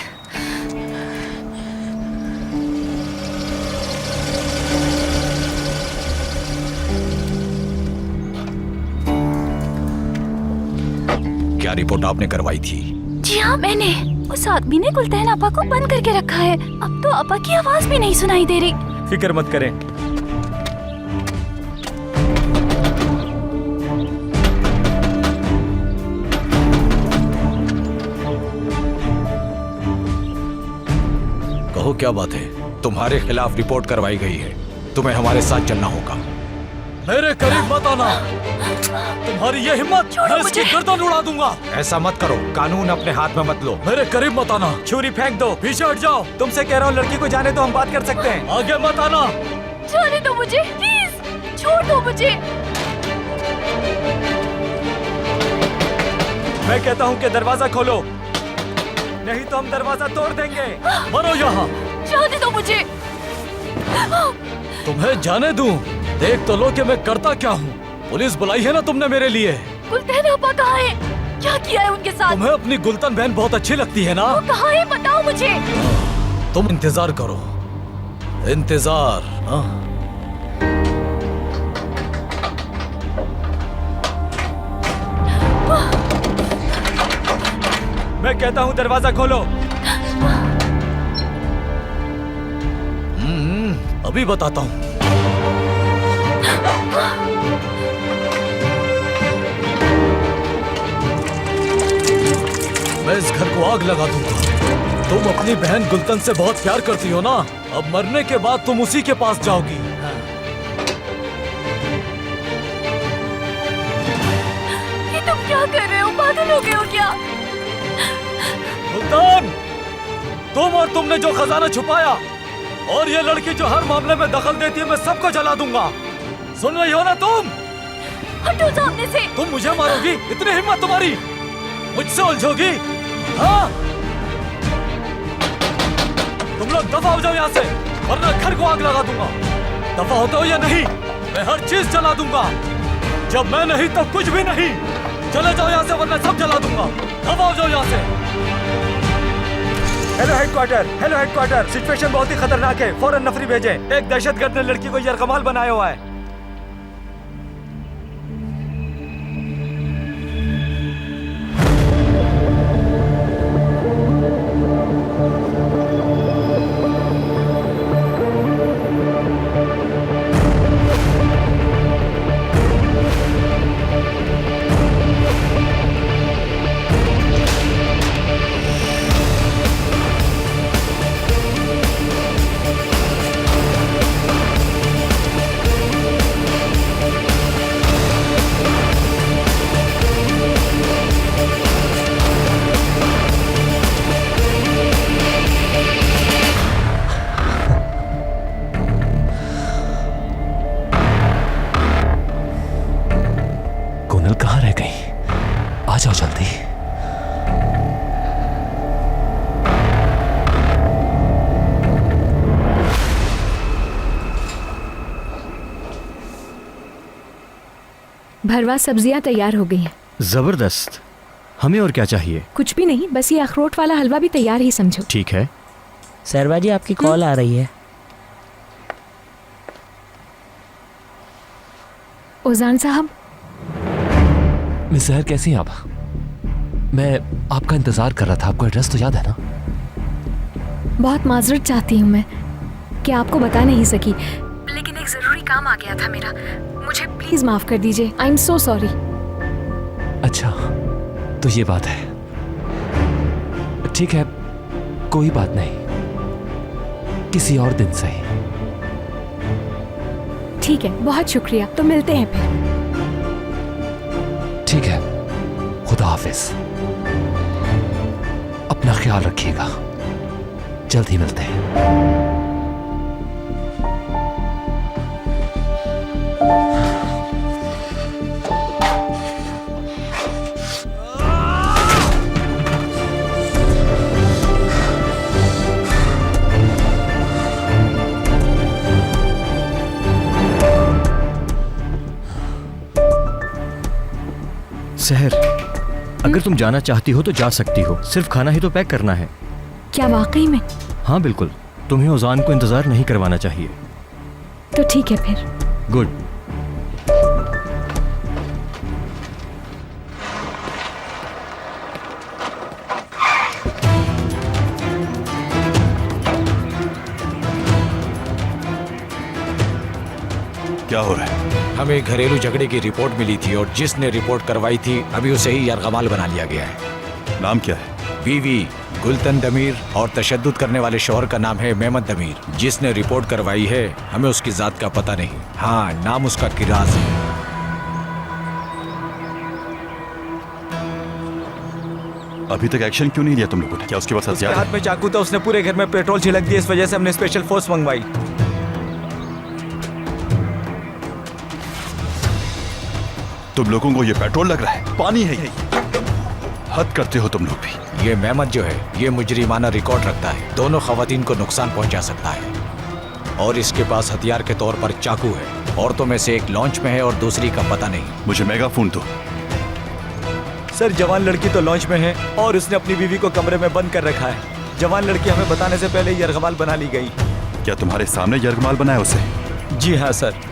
क्या रिपोर्ट आपने करवाई थी? जी हाँ, मैंने। उस आदमी ने गुलशन आपा को बंद करके रखा है। अब तो आपा की आवाज भी नहीं सुनाई दे रही। फिक्र मत करें, कहो क्या बात है? तुम्हारे खिलाफ रिपोर्ट करवाई गई है, तुम्हें हमारे साथ चलना होगा। मेरे करीब मत आना, तुम्हारी ये हिम्मत, मैं इसकी गर्दन उड़ा दूंगा। ऐसा मत करो, कानून अपने हाथ में मत लो। मेरे करीब मत आना। छुरी फेंक दो, पीछे हट जाओ। तुमसे कह रहा हूँ, लड़की को जाने दो, हम बात कर सकते हैं। आगे मत आना। जाने दो मुझे, प्लीज छोड़ दो मुझे। मैं कहता हूँ कि दरवाजा खोलो, नहीं तो हम दरवाजा तोड़ देंगे। मरो यहाँ। जाने दो मुझे। तुम्हें जाने दूं? देख तो लो कि मैं करता क्या हूँ। पुलिस बुलाई है ना तुमने मेरे लिए। गुलशन आपा कहाँ है? क्या किया है उनके साथ? तुम्हें अपनी गुलशन बहन बहुत अच्छी लगती है ना? वो कहाँ है, बताओ मुझे। तुम इंतजार करो, इंतजार। हाँ? मैं कहता हूँ दरवाजा खोलो। अभी बताता हूँ। मैं इस घर को आग लगा दूंगा। तुम अपनी बहन गुलशन से बहुत प्यार करती हो ना? अब मरने के बाद तुम उसी के पास जाओगी। ये तुम क्या कर रहे हो? पागल हो गए हो क्या? गुलशन, तुम और तुमने जो खजाना छुपाया, और ये लड़की जो हर मामले में दखल देती है, मैं सबको जला दूंगा। सुन रही हो ना तुम? हटो सामने से। तुम मुझे मारोगी? इतनी हिम्मत तुम्हारी? मुझसे उलझोगी? हाँ? तुम लोग दफा हो जाओ यहाँ से, वरना घर को आग लगा दूंगा। दफा होते हो या नहीं? मैं हर चीज जला दूंगा। जब मैं नहीं तो कुछ भी नहीं। चले जाओ यहाँ से, वरना सब जला दूंगा। दफा हो जाओ यहाँ से। हेलो हेडक्वार्टर, सिचुएशन बहुत ही खतरनाक है, फौरन नफरी भेजें। एक दहशतगर्द ने लड़की को यरगमाल बनाया हुआ है। कहाँ रह गई? आ जाओ जल्दी। भरवा सब्जियां तैयार हो गई हैं। जबरदस्त। हमें और क्या चाहिए? कुछ भी नहीं, बस ये अखरोट वाला हलवा भी तैयार ही समझो। ठीक है। सरवा जी, आपकी कॉल आ रही है। ओजान साहब। मिस जहर, कैसी हैं आप? मैं आपका इंतजार कर रहा था। आपको एड्रेस तो याद है ना? बहुत माजरत चाहती हूँ मैं कि आपको बता नहीं सकी, लेकिन एक जरूरी काम आ गया था मेरा। मुझे प्लीज माफ कर दीजिए। I am so sorry. अच्छा, तो ये बात है। ठीक है, कोई बात नहीं, किसी और दिन सही। ठीक है, बहुत शुक्रिया। तो मिलते हैं फिर। ठीक है, खुदा हाफिज। अपना ख्याल रखिएगा, जल्द ही मिलते हैं। सहर, अगर तुम जाना चाहती हो तो जा सकती हो, सिर्फ खाना ही तो पैक करना है। क्या वाकई में? हाँ बिल्कुल, तुम्हें ओजान को इंतजार नहीं करवाना चाहिए। तो ठीक है फिर। गुड। क्या हो रहा है? हमें घरेलू झगड़े की रिपोर्ट मिली थी और जिसने रिपोर्ट करवाई थी अभी उसे ही यरगमाल बना लिया गया है। नाम क्या है? बीवी गुलतन दमीर और तशद्दुद करने वाले शौहर का नाम है मेहमद दमीर। जिसने रिपोर्ट करवाई है हमें उसकी जात का पता नहीं। हाँ, नाम उसका किराज है। अभी तक एक्शन क्यों नहीं लिया तुम लोगों ने? क्या उसके पास हथियार है? हाथ में चाकू था, उसने पूरे घर में पेट्रोल छिड़क दिया, इस वजह से हमने स्पेशल फोर्स मंगवाई। तुम लोगों को ये पेट्रोल लग रहा है? पानी है ये। हद करते हो तुम लोग भी। ये मेहमद जो है ये मुजरिमाना रिकॉर्ड रखता है, दोनों खवातीन को नुकसान पहुंचा सकता है और इसके पास हथियार के तौर पर चाकू है। औरतों में से एक लॉन्च में है और दूसरी का पता नहीं। मुझे मेगाफोन दो। सर, जवान लड़की तो लॉन्च में है और उसने अपनी बीवी को कमरे में बंद कर रखा है। जवान लड़की हमें बताने से पहले यरगमाल बना ली गई। क्या तुम्हारे सामने यरगमाल बनाया उसे? जी हाँ सर।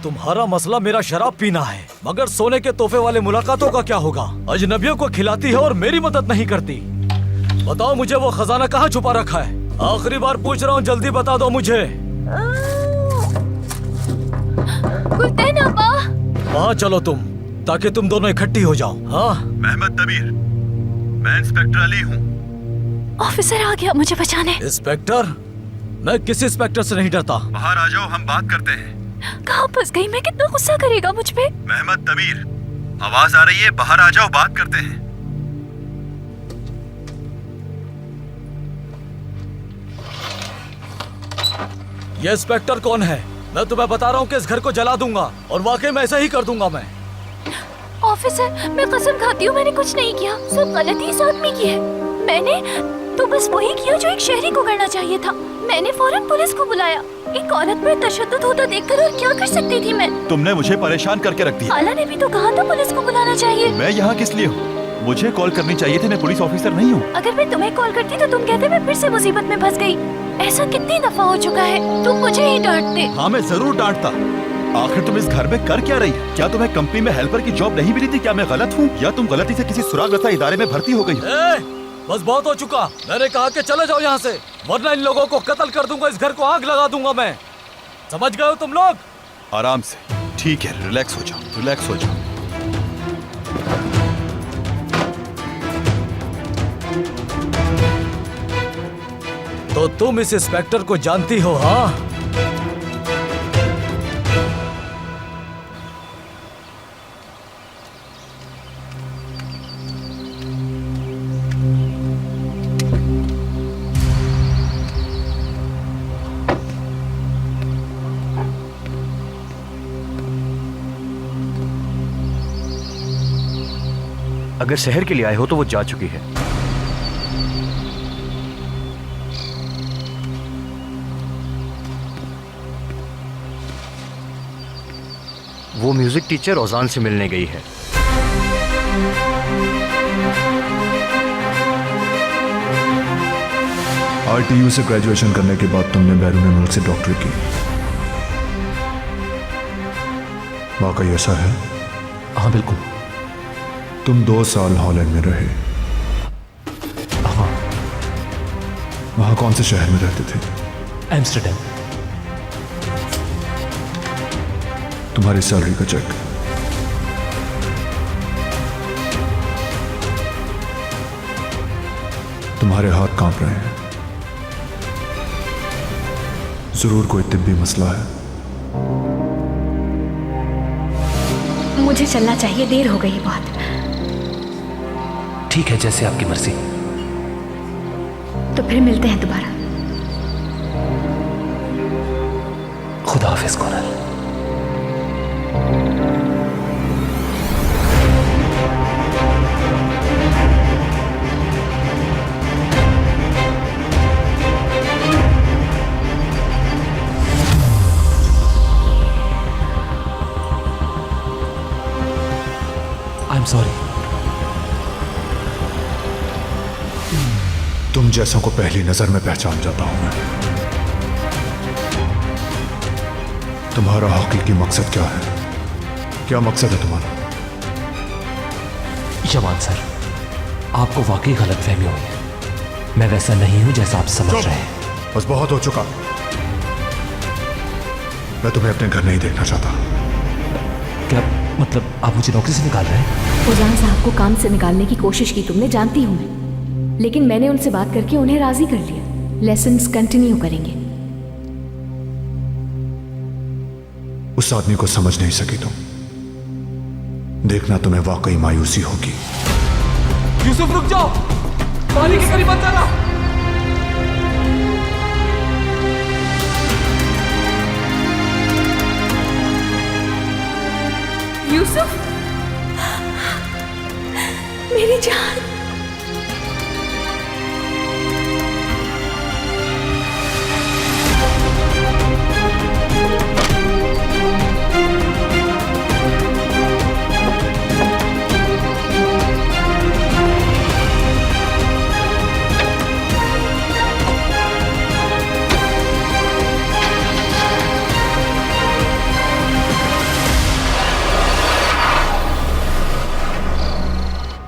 तुम्हारा मसला मेरा शराब पीना है, मगर सोने के तोहफे वाले मुलाकातों का क्या होगा? अजनबियों को खिलाती है और मेरी मदद नहीं करती। बताओ मुझे वो खजाना कहाँ छुपा रखा है? आखिरी बार पूछ रहा हूँ, जल्दी बता दो मुझे। गुलतेन अब्बा। वहाँ चलो तुम, ताकि तुम दोनों इकट्ठी हो जाओ। हाँ, मेहमद दमीर, मैं इंस्पेक्टर अली हूँ। ऑफिसर आ गया मुझे बचाने। इंस्पेक्टर? मैं किसी इंस्पेक्टर से नहीं डरता। बाहर आ जाओ, हम बात करते हैं। कहाँ फंस गई मैं? कितना गुस्सा करेगा मुझ पे? मेहमद दमीर, आवाज आ रही है, बाहर आ जाओ, बात करते हैं। ये इंस्पेक्टर कौन है? मैं तुम्हें बता रहा हूँ कि इस घर को जला दूंगा और वाकई में ऐसा ही कर दूंगा मैं। ऑफिसर, मैं कसम खाती हूँ मैंने कुछ नहीं किया, सब गलती इस आदमी की है। मैंने तो बस वही किया जो एक शहरी को करना चाहिए था। मैंने फौरन पुलिस को बुलाया। एक औरत पर तशद्दुद होता देखकर और क्या कर सकती थी मैं? तुमने मुझे परेशान करके रख दिया। खाला ने भी तो कहा था पुलिस को बुलाना चाहिए। मैं यहाँ किस लिए हूँ? मुझे कॉल करनी चाहिए थी, मैं पुलिस ऑफिसर नहीं हूँ। अगर मैं तुम्हें कॉल करती तो तुम कहते मैं फिर से मुसीबत में फंस गई। ऐसा कितनी दफा हो चुका है, तुम मुझे ही डांटते। हाँ, मैं जरूर डांटता। आखिर तुम इस घर में कर क्या रही है? क्या तुम्हें कंपनी में हेल्पर की जॉब नहीं मिली थी? क्या मैं गलत हूँ या तुम गलती से किसी सुराग रसा इदारे में भर्ती हो गई? बस बहुत हो चुका। मैंने कहा कि चले जाओ यहाँ से, वरना इन लोगों को कत्ल कर दूंगा, इस घर को आग लगा दूंगा मैं। समझ गए हो तुम लोग? आराम से। ठीक है, रिलैक्स हो जाओ, रिलैक्स हो जाओ। तो तुम इस इंस्पेक्टर को जानती हो? हाँ, अगर शहर के लिए आए हो तो वो जा चुकी है। वो म्यूजिक टीचर ओजान से मिलने गई है। RTU से ग्रेजुएशन करने के बाद तुमने बैरून मुल्क से डॉक्टरी की, वाकई ऐसा है? हाँ बिल्कुल। तुम 2 साल हॉलैंड में रहे। हाँ। वहां कौन से शहर में रहते थे? एम्स्टर्डम। तुम्हारी सैलरी का चेक। तुम्हारे हाथ कांप रहे हैं। जरूर कोई तिब्बी मसला है। मुझे चलना चाहिए, देर हो गई बहुत। ठीक है, जैसे आपकी मर्जी। तो फिर मिलते हैं दोबारा। खुदा हाफिज कोरल। I am sorry. तुम जैसों को पहली नजर में पहचान जाता हूं मैं। तुम्हारा हकीकी मकसद क्या है? क्या मकसद है तुम्हारा? जवान सर, आपको वाकई गलतफहमी हुई है। मैं वैसा नहीं हूं जैसा आप समझ रहे हैं। बस बहुत हो चुका। मैं तुम्हें अपने घर नहीं देखना चाहता। क्या मतलब आप मुझे नौकरी से निकाल रहे हैं? उजान साहब को काम से निकालने की कोशिश की तुमने, जानती हूं मैं, लेकिन मैंने उनसे बात करके उन्हें राजी कर लिया। लेसन्स कंटिन्यू करेंगे। उस आदमी को समझ नहीं सकी तुम। देखना तुम्हें वाकई मायूसी होगी। यूसुफ रुक जाओ, पानी के करीब मत जाना। यूसुफ, मेरी जान।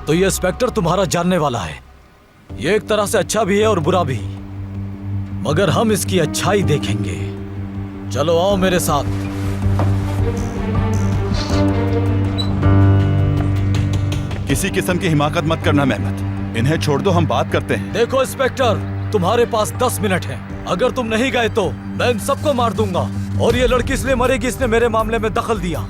तो ये इंस्पेक्टर तुम्हारा जानने वाला है। ये एक तरह से अच्छा भी है और बुरा भी, मगर हम इसकी अच्छाई देखेंगे। चलो आओ मेरे साथ। किसी किस्म की हिमाकत मत करना मेहमत, इन्हें छोड़ दो, हम बात करते हैं। देखो इंस्पेक्टर, तुम्हारे पास 10 मिनट है। अगर तुम नहीं गए तो मैं इन सबको मार दूंगा, और ये लड़की इसलिए मरेगी इसने मेरे मामले में दखल दिया।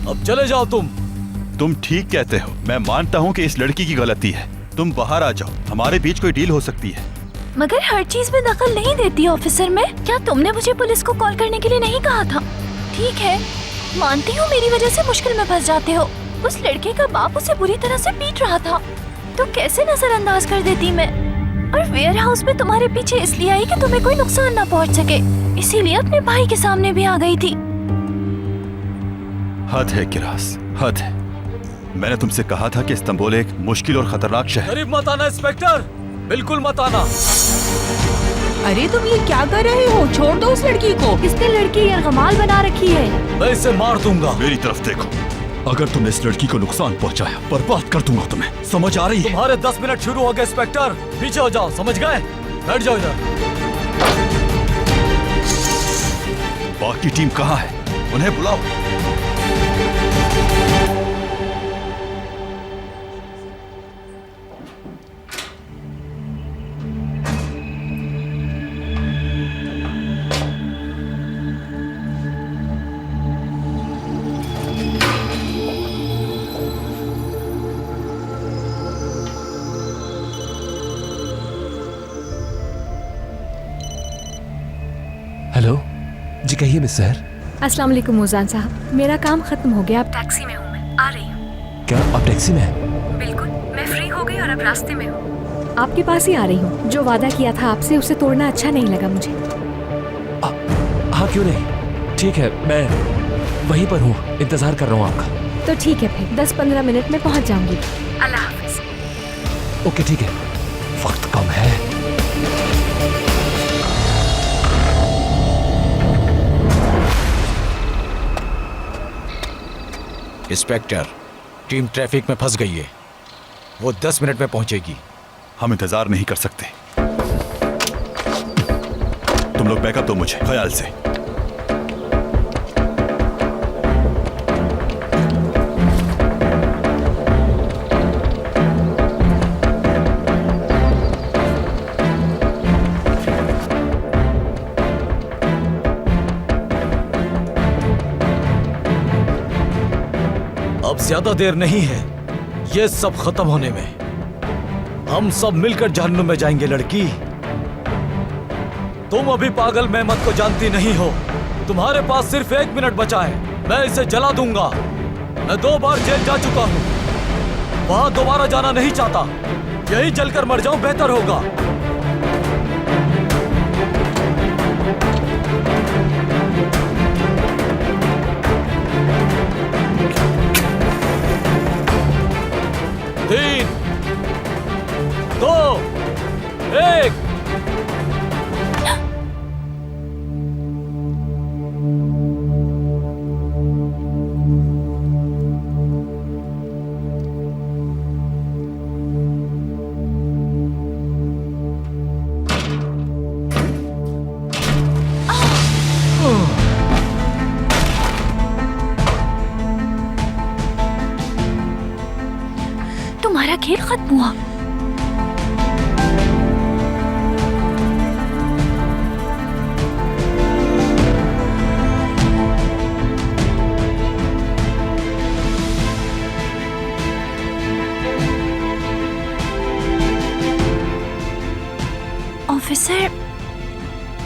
अब चले जाओ तुम ठीक कहते हो। मैं मानता हूँ कि इस लड़की की गलती है। तुम बाहर आ जाओ, हमारे बीच कोई डील हो सकती है। मगर हर चीज में दखल नहीं देती ऑफिसर में। क्या तुमने मुझे पुलिस को कॉल करने के लिए नहीं कहा था? ठीक है, मानती हूँ मेरी वजह से मुश्किल में फंस जाते हो। उस लड़के का बाप उसे बुरी तरह से पीट रहा था, तो कैसे नजरअंदाज कर देती मैं। और वेयर हाउस में तुम्हारे पीछे इसलिए आई कि तुम्हें कोई नुकसान न पहुँच सके, इसीलिए अपने भाई के सामने भी आ गई थी। हद है किरास, हद है। मैंने तुमसे कहा था कि इस्तांबुल एक मुश्किल और खतरनाक शहर। करीब मत आना इंस्पेक्टर, बिल्कुल मत आना। अरे तुम ये क्या कर रहे हो? छोड़ दो उस लड़की को। इसने लड़की यरगमाल बना रखी है। मैं इसे मार दूंगा। मेरी तरफ देखो, अगर तुमने इस लड़की को नुकसान पहुंचाया, बर्बाद कर दूंगा तुम्हें। समझ आ रही है? तुम्हारे 10 मिनट शुरू हो गए इंस्पेक्टर, पीछे हो जाओ, समझ गए? बैठ जाओ इधर। बाकी टीम कहाँ है? उन्हें बुलाओ। हेलो जी, कहिए मिस सहर। अस्सलाम वालेकुम मुजान साहब, मेरा काम खत्म हो गया, अब टैक्सी में हूँ, मैं आ रही हूँ। क्या आप टैक्सी में हैं? बिल्कुल, मैं फ्री हो गई और अब रास्ते में हूँ। आपके पास ही आ रही हूँ। जो वादा किया था आपसे, उसे तोड़ना अच्छा नहीं लगा मुझे। हाँ क्यों नहीं, ठीक है, मैं वहीं पर हूँ, इंतजार कर रहा हूँ आपका। तो ठीक है, फिर 10-15 मिनट में पहुँच जाऊंगी। अल्लाह हाफिज। ओके ठीक है, वक्त कम है। इंस्पेक्टर, टीम ट्रैफिक में फंस गई है, वो 10 मिनट में पहुंचेगी। हम इंतजार नहीं कर सकते। तुम लोग बैकअप दो मुझे, ख्याल से। ज्यादा देर नहीं है ये सब खत्म होने में। हम सब मिलकर जहन्नुम में जाएंगे लड़की। तुम अभी पागल मेहमत को जानती नहीं हो। तुम्हारे पास सिर्फ 1 मिनट बचा है। मैं इसे जला दूंगा। मैं 2 बार जेल जा चुका हूं। वहां दोबारा जाना नहीं चाहता। यही जलकर मर जाऊं बेहतर होगा। तीन, 2, 1। तुम्हारा खेल खत्म हुआ। ऑफिसर,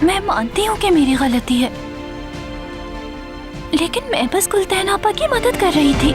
मैं मानती हूँ कि मेरी गलती है, लेकिन मैं बस गुलतैन आपा की मदद कर रही थी।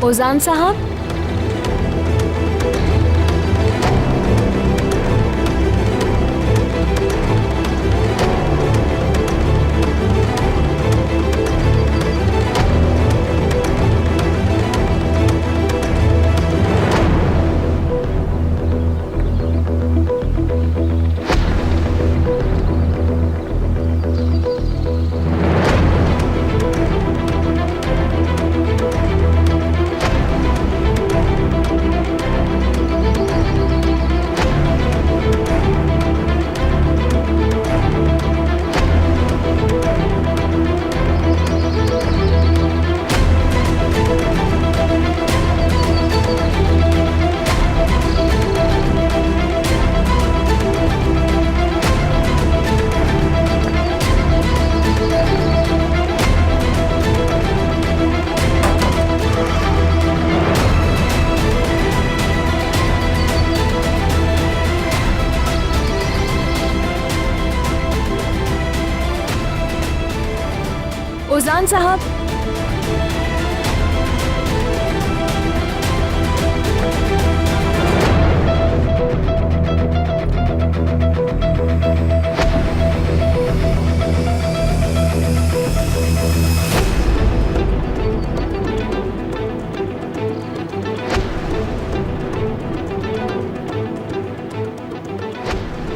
ओजान साहब, ओजान साहब,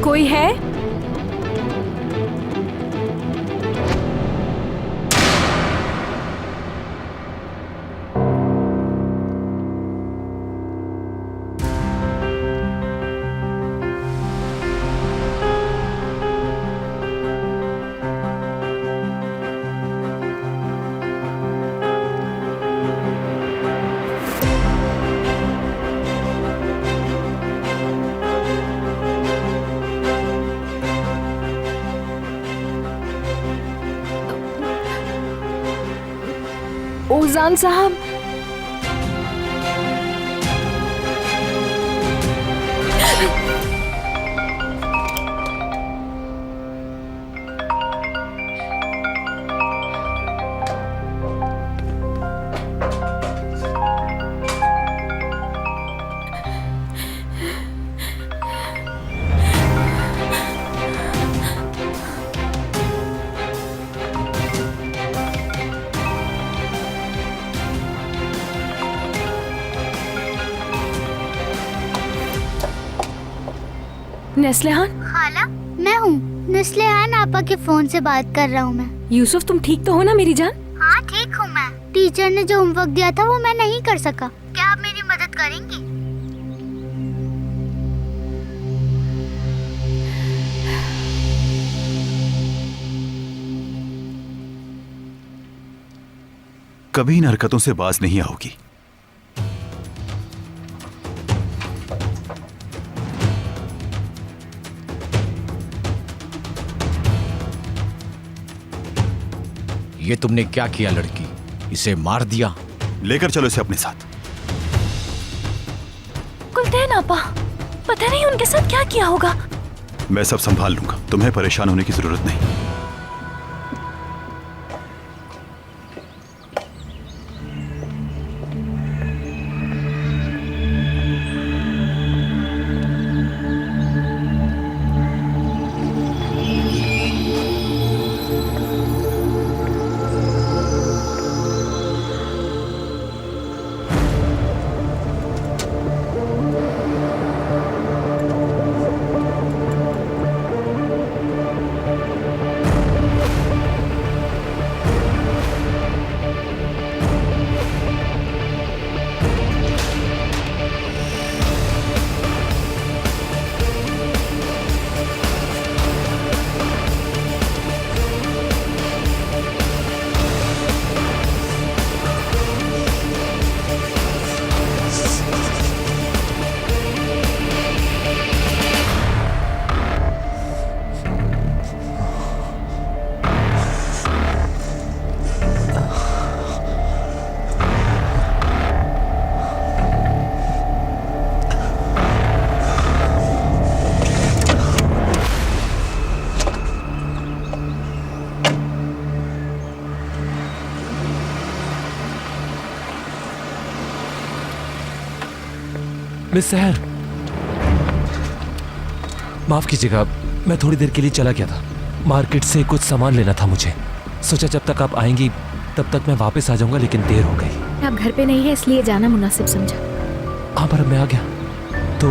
कोई है? ओजान साहब, नेस्लेहान। खाला मैं हूँ नेस्लेहान, आपा के फोन से बात कर रहा हूँ मैं। यूसुफ तुम ठीक तो हो ना मेरी जान? हाँ ठीक हूँ मैं। टीचर ने जो होमवर्क दिया था वो मैं नहीं कर सका, क्या आप मेरी मदद करेंगी? कभी इन हरकतों से बाज नहीं आओगी। ये तुमने क्या किया लड़की? इसे मार दिया? लेकर चलो इसे अपने साथ। कुलतैन आपा, पता नहीं उनके साथ क्या किया होगा। मैं सब संभाल लूंगा, तुम्हें परेशान होने की जरूरत नहीं। मिस सहर, माफ कीजिएगा, मैं थोड़ी देर के लिए चला गया था। मार्केट से कुछ सामान लेना था मुझे। सोचा जब तक आप आएंगी तब तक मैं वापस आ जाऊंगा, लेकिन देर हो गई। आप घर पे नहीं है इसलिए जाना मुनासिब समझा। हाँ पर अब मैं आ गया तो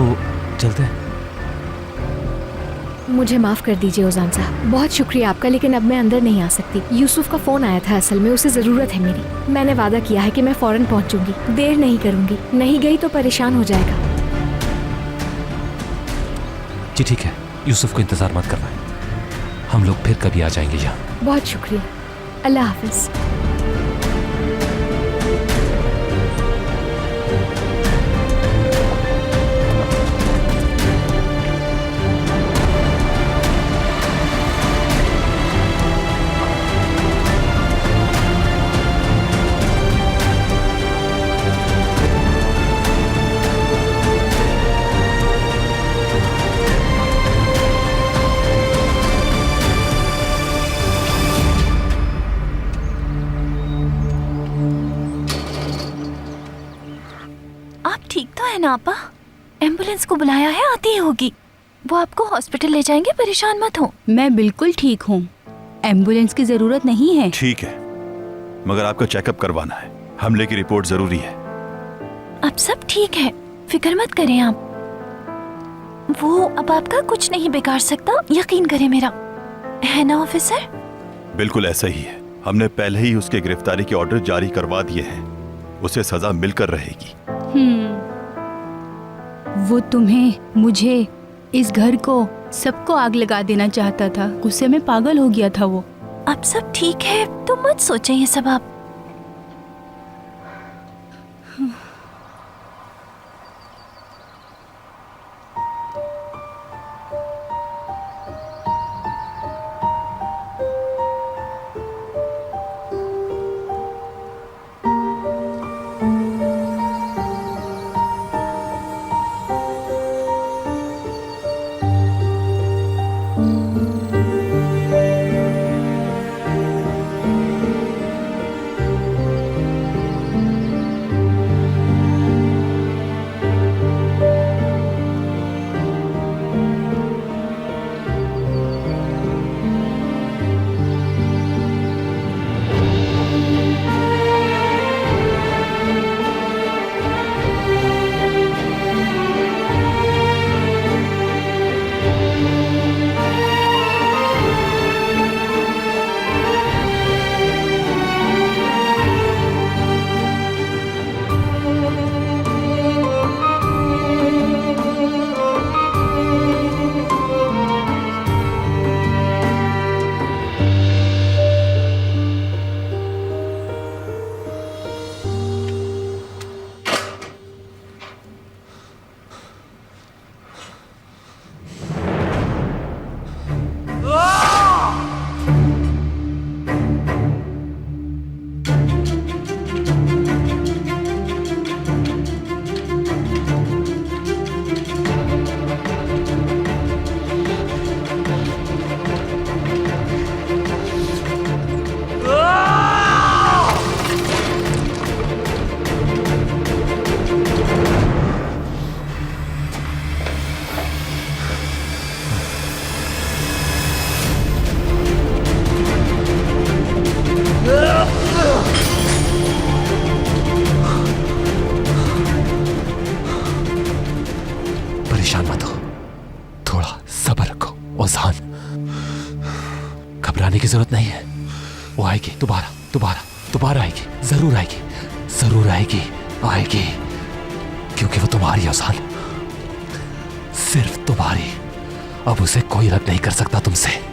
चलते हैं। मुझे माफ कर दीजिए ओजान साहब, बहुत शुक्रिया आपका, लेकिन अब मैं अंदर नहीं आ सकती। यूसुफ का फोन आया था, असल में उसे जरूरत है मेरी। मैंने वादा किया है कि मैं फौरन पहुंचूंगी, देर नहीं करूंगी। नहीं गई तो परेशान हो जाएगा। जी ठीक है, यूसुफ को इंतजार मत करवाएं, हम लोग फिर कभी आ जाएंगे यहाँ। बहुत शुक्रिया, अल्लाह हाफिज। आपा, एम्बुलेंस को बुलाया है, आती ही होगी। वो आपको हॉस्पिटल ले जाएंगे, परेशान मत हो। मैं बिल्कुल ठीक हूँ, एम्बुलेंस की जरूरत नहीं है। ठीक है, मगर आपका चेकअप करवाना है, हमले की रिपोर्ट जरूरी है। अब सब ठीक है, फिक्र मत करें आप। वो अब आपका कुछ नहीं बिगाड़ सकता, यकीन करें मेरा, है ना ऑफिसर? बिल्कुल ऐसा ही है। हमने पहले ही उसके गिरफ्तारी के ऑर्डर जारी करवा दिए हैं, उसे सजा मिलकर रहेगी। वो तुम्हें, मुझे, इस घर को, सबको आग लगा देना चाहता था। गुस्से में पागल हो गया था वो। अब सब ठीक है, तो मत सोचें ये सब आप। परेशान मत हो, थोड़ा सब्र रखो। ओजान, घबराने की जरूरत नहीं है। वो आएगी, दोबारा दोबारा दोबारा आएगी, जरूर आएगी, जरूर आएगी, आएगी, क्योंकि वो तुम्हारी ओजान, सिर्फ तुम्हारी। अब उसे कोई अलग नहीं कर सकता तुमसे।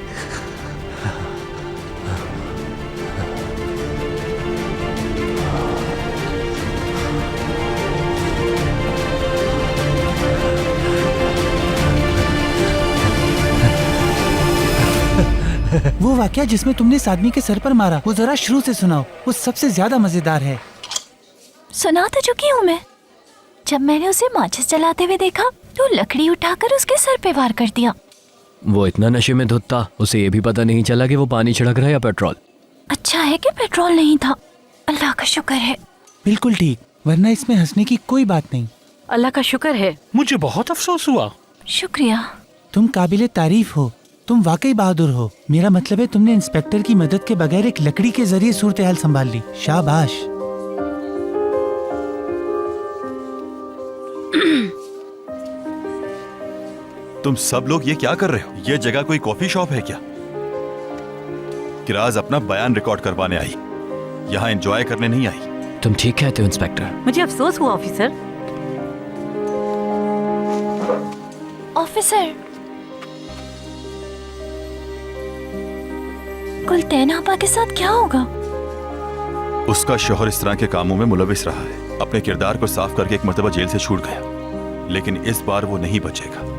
वो वाकया जिसमें तुमने इस आदमी के सर पर मारा, वो जरा शुरू से सुनाओ, वो सबसे ज्यादा मजेदार है। सुना तो चुकी हूँ मैं। जब मैंने उसे माचिस जलाते हुए देखा तो लकड़ी उठाकर उसके सर पे वार कर दिया। वो इतना नशे में धुत था, उसे ये भी पता नहीं चला कि वो पानी छिड़क रहा है या पेट्रोल। अच्छा है कि पेट्रोल नहीं था, अल्लाह का शुक्र है। बिल्कुल ठीक, वरना इसमें हंसने की कोई बात नहीं। अल्लाह का शुक्र है। मुझे बहुत अफसोस हुआ। शुक्रिया। तुम काबिले तारीफ हो, तुम वाकई बहादुर हो। मेरा मतलब है तुमने इंस्पेक्टर की मदद के बगैर एक लकड़ी के जरिए सूरत हाल संभाल ली। शाबाश। तुम सब लोग ये क्या कर रहे हो? ये जगह कोई कॉफी शॉप है क्या? किराज अपना बयान रिकॉर्ड करवाने आई, यहाँ एंजॉय करने नहीं आई। तुम ठीक कहते हो इंस्पेक्टर। मुझे अफसोस हुआ ऑफिसर। ऑफिसर, गुलतैन आपा के साथ क्या होगा? उसका शौहर इस तरह के कामों में मुलविस रहा है। अपने किरदार को साफ करके एक मर्तबा जेल से छूट गया, लेकिन इस बार वो नहीं बचेगा।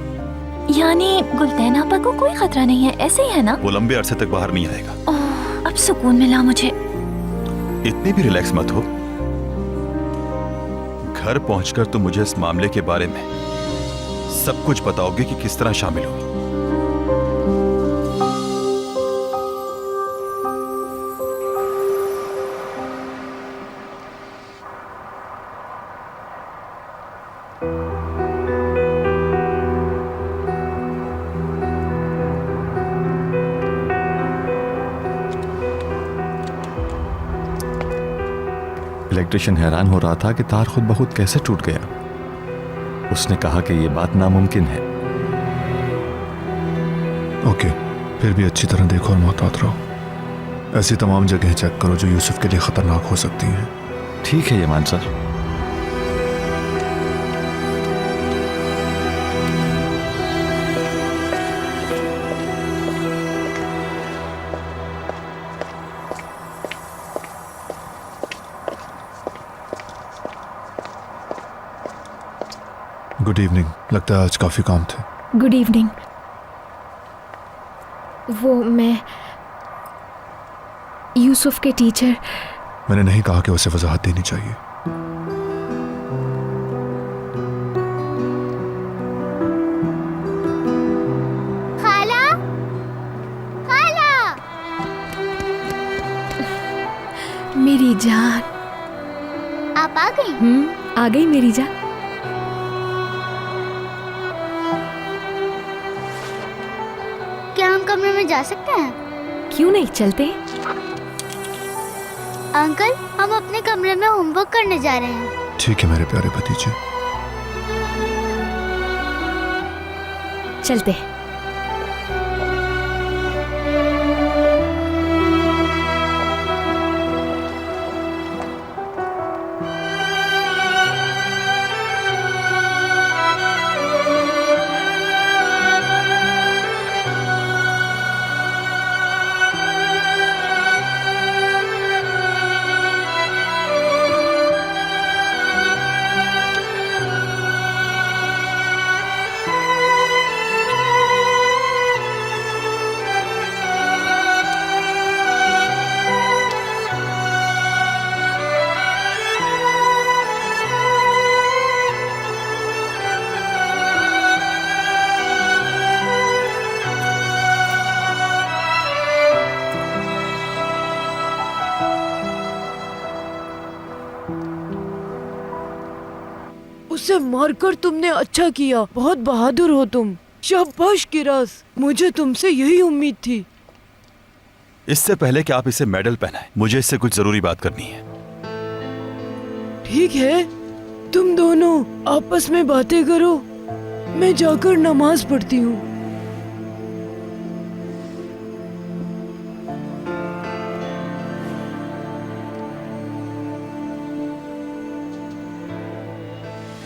यानी गुलतैन आपा को कोई खतरा नहीं है, ऐसे ही है ना? वो लंबे अरसे तक बाहर नहीं आएगा। ओह, अब सुकून मिला मुझे। इतनी भी रिलैक्स मत हो। घर पहुंचकर तुम मुझे इस मामले के बारे में सब कुछ बताओगे कि किस तरह शामिल हुई। इलेक्ट्रिशियन हैरान हो रहा था कि तार खुद ब खुद कैसे टूट गया। उसने कहा कि यह बात नामुमकिन है। ओके, फिर भी अच्छी तरह देखो और मोहतात रहो। ऐसी तमाम जगह चेक करो जो यूसुफ के लिए खतरनाक हो सकती हैं। ठीक है यमान सर। Good evening. लगता है आज काफी काम थे। Good evening. वो मैं यूसुफ के टीचर। मैंने नहीं कहा कि उसे वजाहत देनी चाहिए। खाला, खाला। मेरी जान। आप आ गई? आ गई मेरी जान। क्या हम कमरे में जा सकते हैं? क्यों नहीं, चलते। अंकल, हम अपने कमरे में होमवर्क करने जा रहे हैं। ठीक है मेरे प्यारे भतीजे। चलते हैं। उसे मारकर तुमने अच्छा किया, बहुत बहादुर हो तुम। शाबाश किरास, मुझे तुमसे यही उम्मीद थी। इससे पहले कि आप इसे मेडल पहनाएं, मुझे इससे कुछ जरूरी बात करनी है। ठीक है, तुम दोनों आपस में बातें करो। मैं जाकर नमाज पढ़ती हूँ।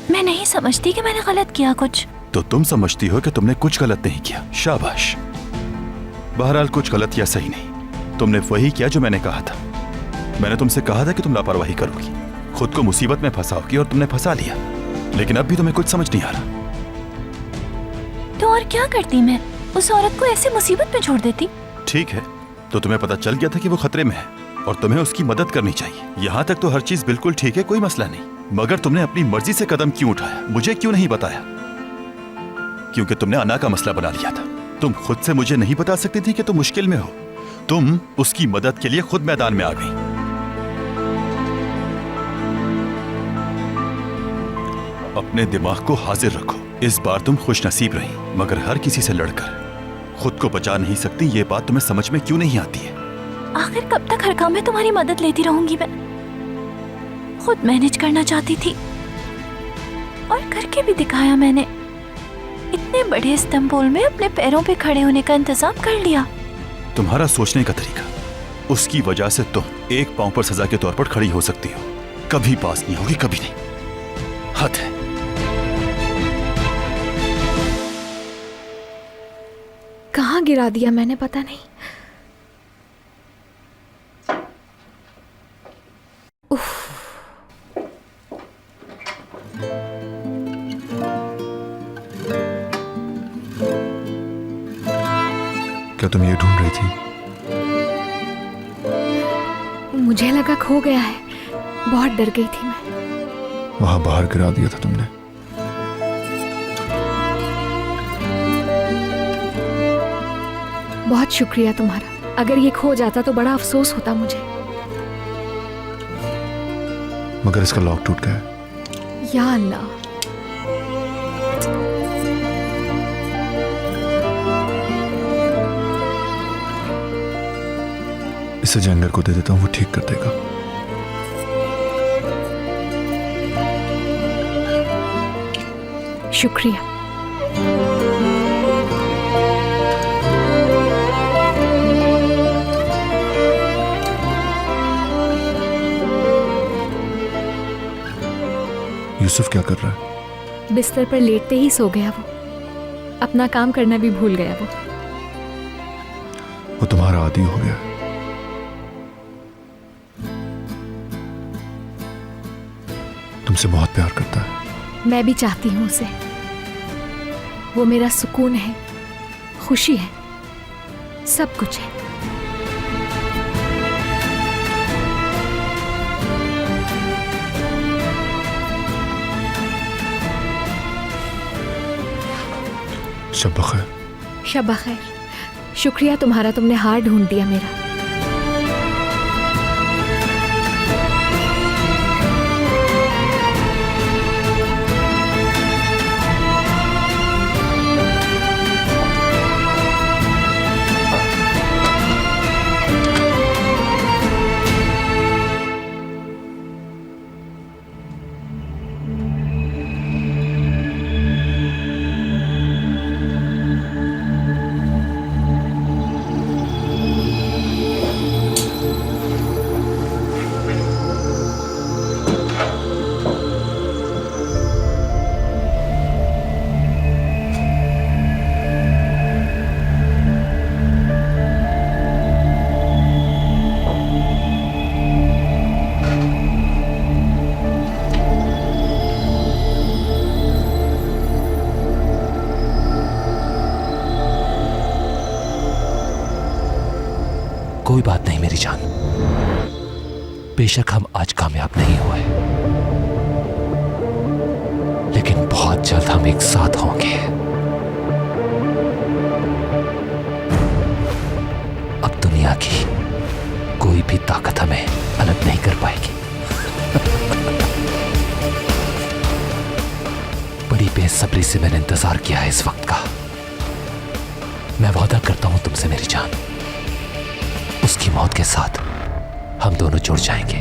मैं नहीं समझती कि मैंने गलत किया कुछ। तो तुम समझती हो कि तुमने कुछ गलत नहीं किया। शाबाश। बहरहाल कुछ गलत या सही नहीं, तुमने वही किया जो मैंने कहा था। मैंने तुमसे कहा था कि तुम लापरवाही करोगी, खुद को मुसीबत में फंसाओगी, और तुमने फंसा लिया। लेकिन अब भी तुम्हें कुछ समझ नहीं आ रहा। तो और क्या करती मैं? उस औरत को ऐसे मुसीबत में छोड़ देती? ठीक है, तो तुम्हें पता चल गया था कि वो खतरे में है और तुम्हें उसकी मदद करनी चाहिए। यहाँ तक तो हर चीज बिल्कुल ठीक है, कोई मसला नहीं। मगर तुमने अपनी मर्जी से कदम क्यों उठाया? मुझे क्यों नहीं बताया? क्योंकि तुमने अना का मसला बना लिया था। तुम खुद से मुझे नहीं बता सकती थी कि तुम मुश्किल में हो। तुम उसकी मदद के लिए खुद मैदान में आ गई। अपने दिमाग को हाजिर रखो। इस बार तुम खुशनसीब रही, मगर हर किसी से लड़कर खुद को बचा नहीं सकती। ये बात तुम्हें समझ में क्यों नहीं आती है? आखिर कब तक हर काम में तुम्हारी मदद लेती रहूंगी मैं? खुद मैनेज करना चाहती थी और करके भी दिखाया मैंने। इतने बड़े इस्तांबुल में अपने पैरों पे खड़े होने का इंतजाम कर लिया। तुम्हारा सोचने का तरीका, उसकी वजह से तुम एक पांव पर सजा के तौर पर खड़ी हो सकती हो, कभी पास नहीं होगी, कभी नहीं। हद है। कहाँ गिरा दिया मैंने, पता नहीं। उफ। क्या तुम ये ढूंढ रही थी? मुझे लगा खो गया है, बहुत डर गई थी मैं। वहां बाहर गिरा दिया था तुमने। बहुत शुक्रिया तुम्हारा। अगर ये खो जाता तो बड़ा अफसोस होता मुझे। मगर इसका लॉक टूट गया है। या अल्लाह। इसे जंगर को दे देता हूँ, वो ठीक कर देगा। शुक्रिया। यूसुफ क्या कर रहा है? बिस्तर पर लेटते ही सो गया वो। अपना काम करना भी भूल गया वो तुम्हारा आदी हो गया है। तुमसे बहुत प्यार करता है। मैं भी चाहती हूँ उसे। वो मेरा सुकून है, खुशी है, सब कुछ है। शब बखैर। शब बखैर। शुक्रिया तुम्हारा, तुमने हार ढूंढ दिया मेरा। कोई बात नहीं मेरी जान, बेशक हम आज कामयाब नहीं हुए, लेकिन बहुत जल्द हम एक साथ होंगे। अब दुनिया की कोई भी ताकत हमें अलग नहीं कर पाएगी। बड़ी बेसब्री से मैंने इंतजार किया है इस वक्त का। मैं वादा करता हूं तुमसे मेरी जान, उसकी मौत के साथ हम दोनों जुड़ जाएंगे।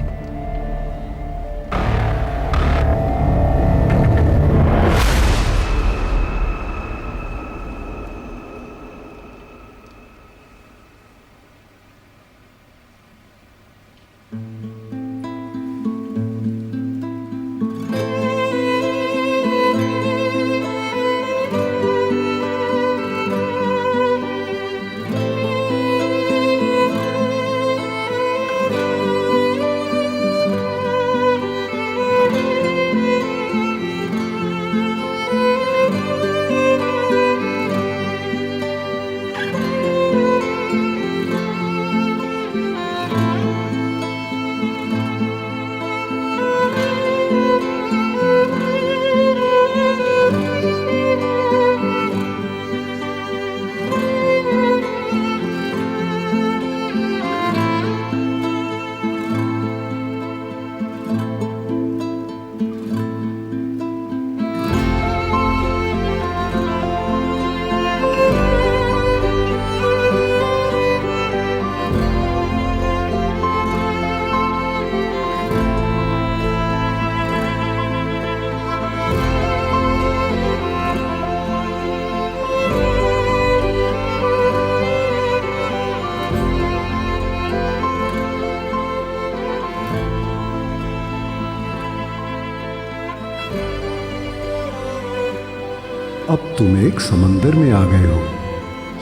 अब तुम एक समंदर में आ गए हो,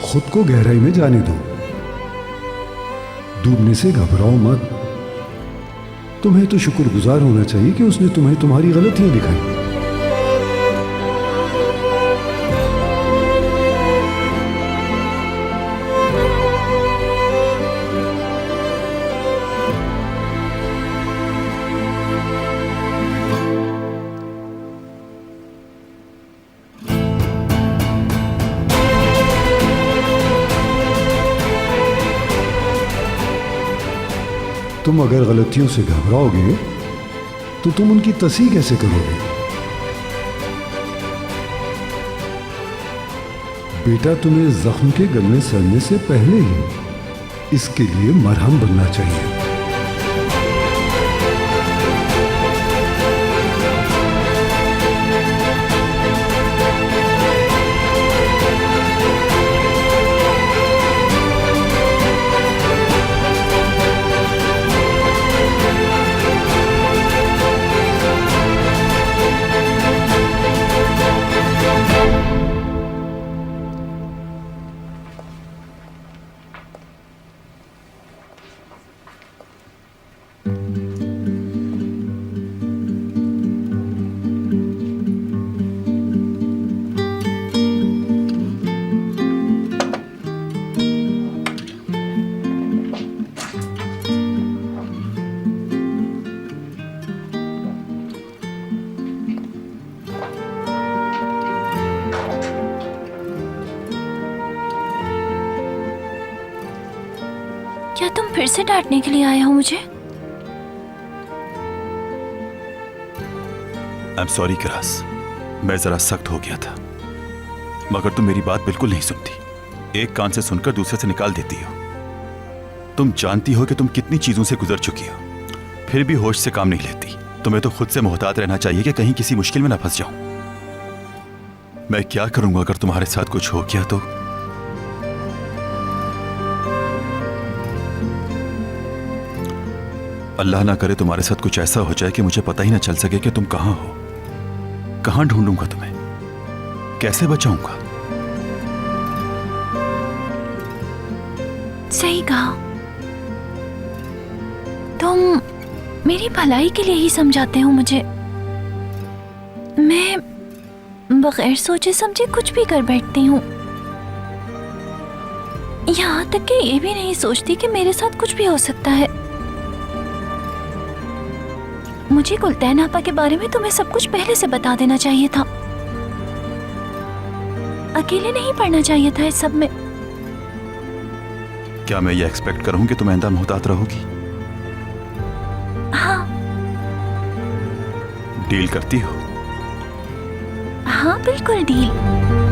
खुद को गहराई में जाने दो। डूबने से घबराओ मत। तुम्हें तो शुक्रगुजार होना चाहिए कि उसने तुम्हें तुम्हारी गलतियां दिखाई। तुम अगर गलतियों से घबराओगे तो तुम उनकी तस्हीह कैसे करोगे? बेटा, तुम्हें जख्म के गलने सड़ने से पहले ही इसके लिए मरहम बनना चाहिए। क्या तुम फिर से डांटने के लिए आए हो मुझे? आई एम सॉरी किरास, मैं जरा सख्त हो गया था, मगर तुम मेरी बात बिल्कुल नहीं सुनती। एक कान से सुनकर दूसरे से निकाल देती हो। तुम जानती हो कि तुम कितनी चीजों से गुजर चुकी हो, फिर भी होश से काम नहीं लेती। तुम्हें तो खुद से मोहतात रहना चाहिए कि कहीं किसी मुश्किल में ना फंस जाऊं। मैं क्या करूंगा अगर तुम्हारे साथ कुछ हो गया तो? अल्लाह ना करे तुम्हारे साथ कुछ ऐसा हो जाए कि मुझे पता ही ना चल सके कि तुम कहां हो। कहां ढूंढूंगा तुम्हें? कैसे बचाऊंगा? सही कहा, तुम मेरी भलाई के लिए ही समझाते हो मुझे। मैं बगैर सोचे समझे कुछ भी कर बैठती हूँ, यहाँ तक कि ये भी नहीं सोचती कि मेरे साथ कुछ भी हो सकता है। मुझे गुलतैन आपा के बारे में तुम्हें सब कुछ पहले से बता देना चाहिए था। अकेले नहीं पढ़ना चाहिए था इस सब में। क्या मैं ये एक्सपेक्ट करूं कि तुम आइंदा मोहतात रहोगी? हाँ। डील करती हो? हाँ बिल्कुल डील।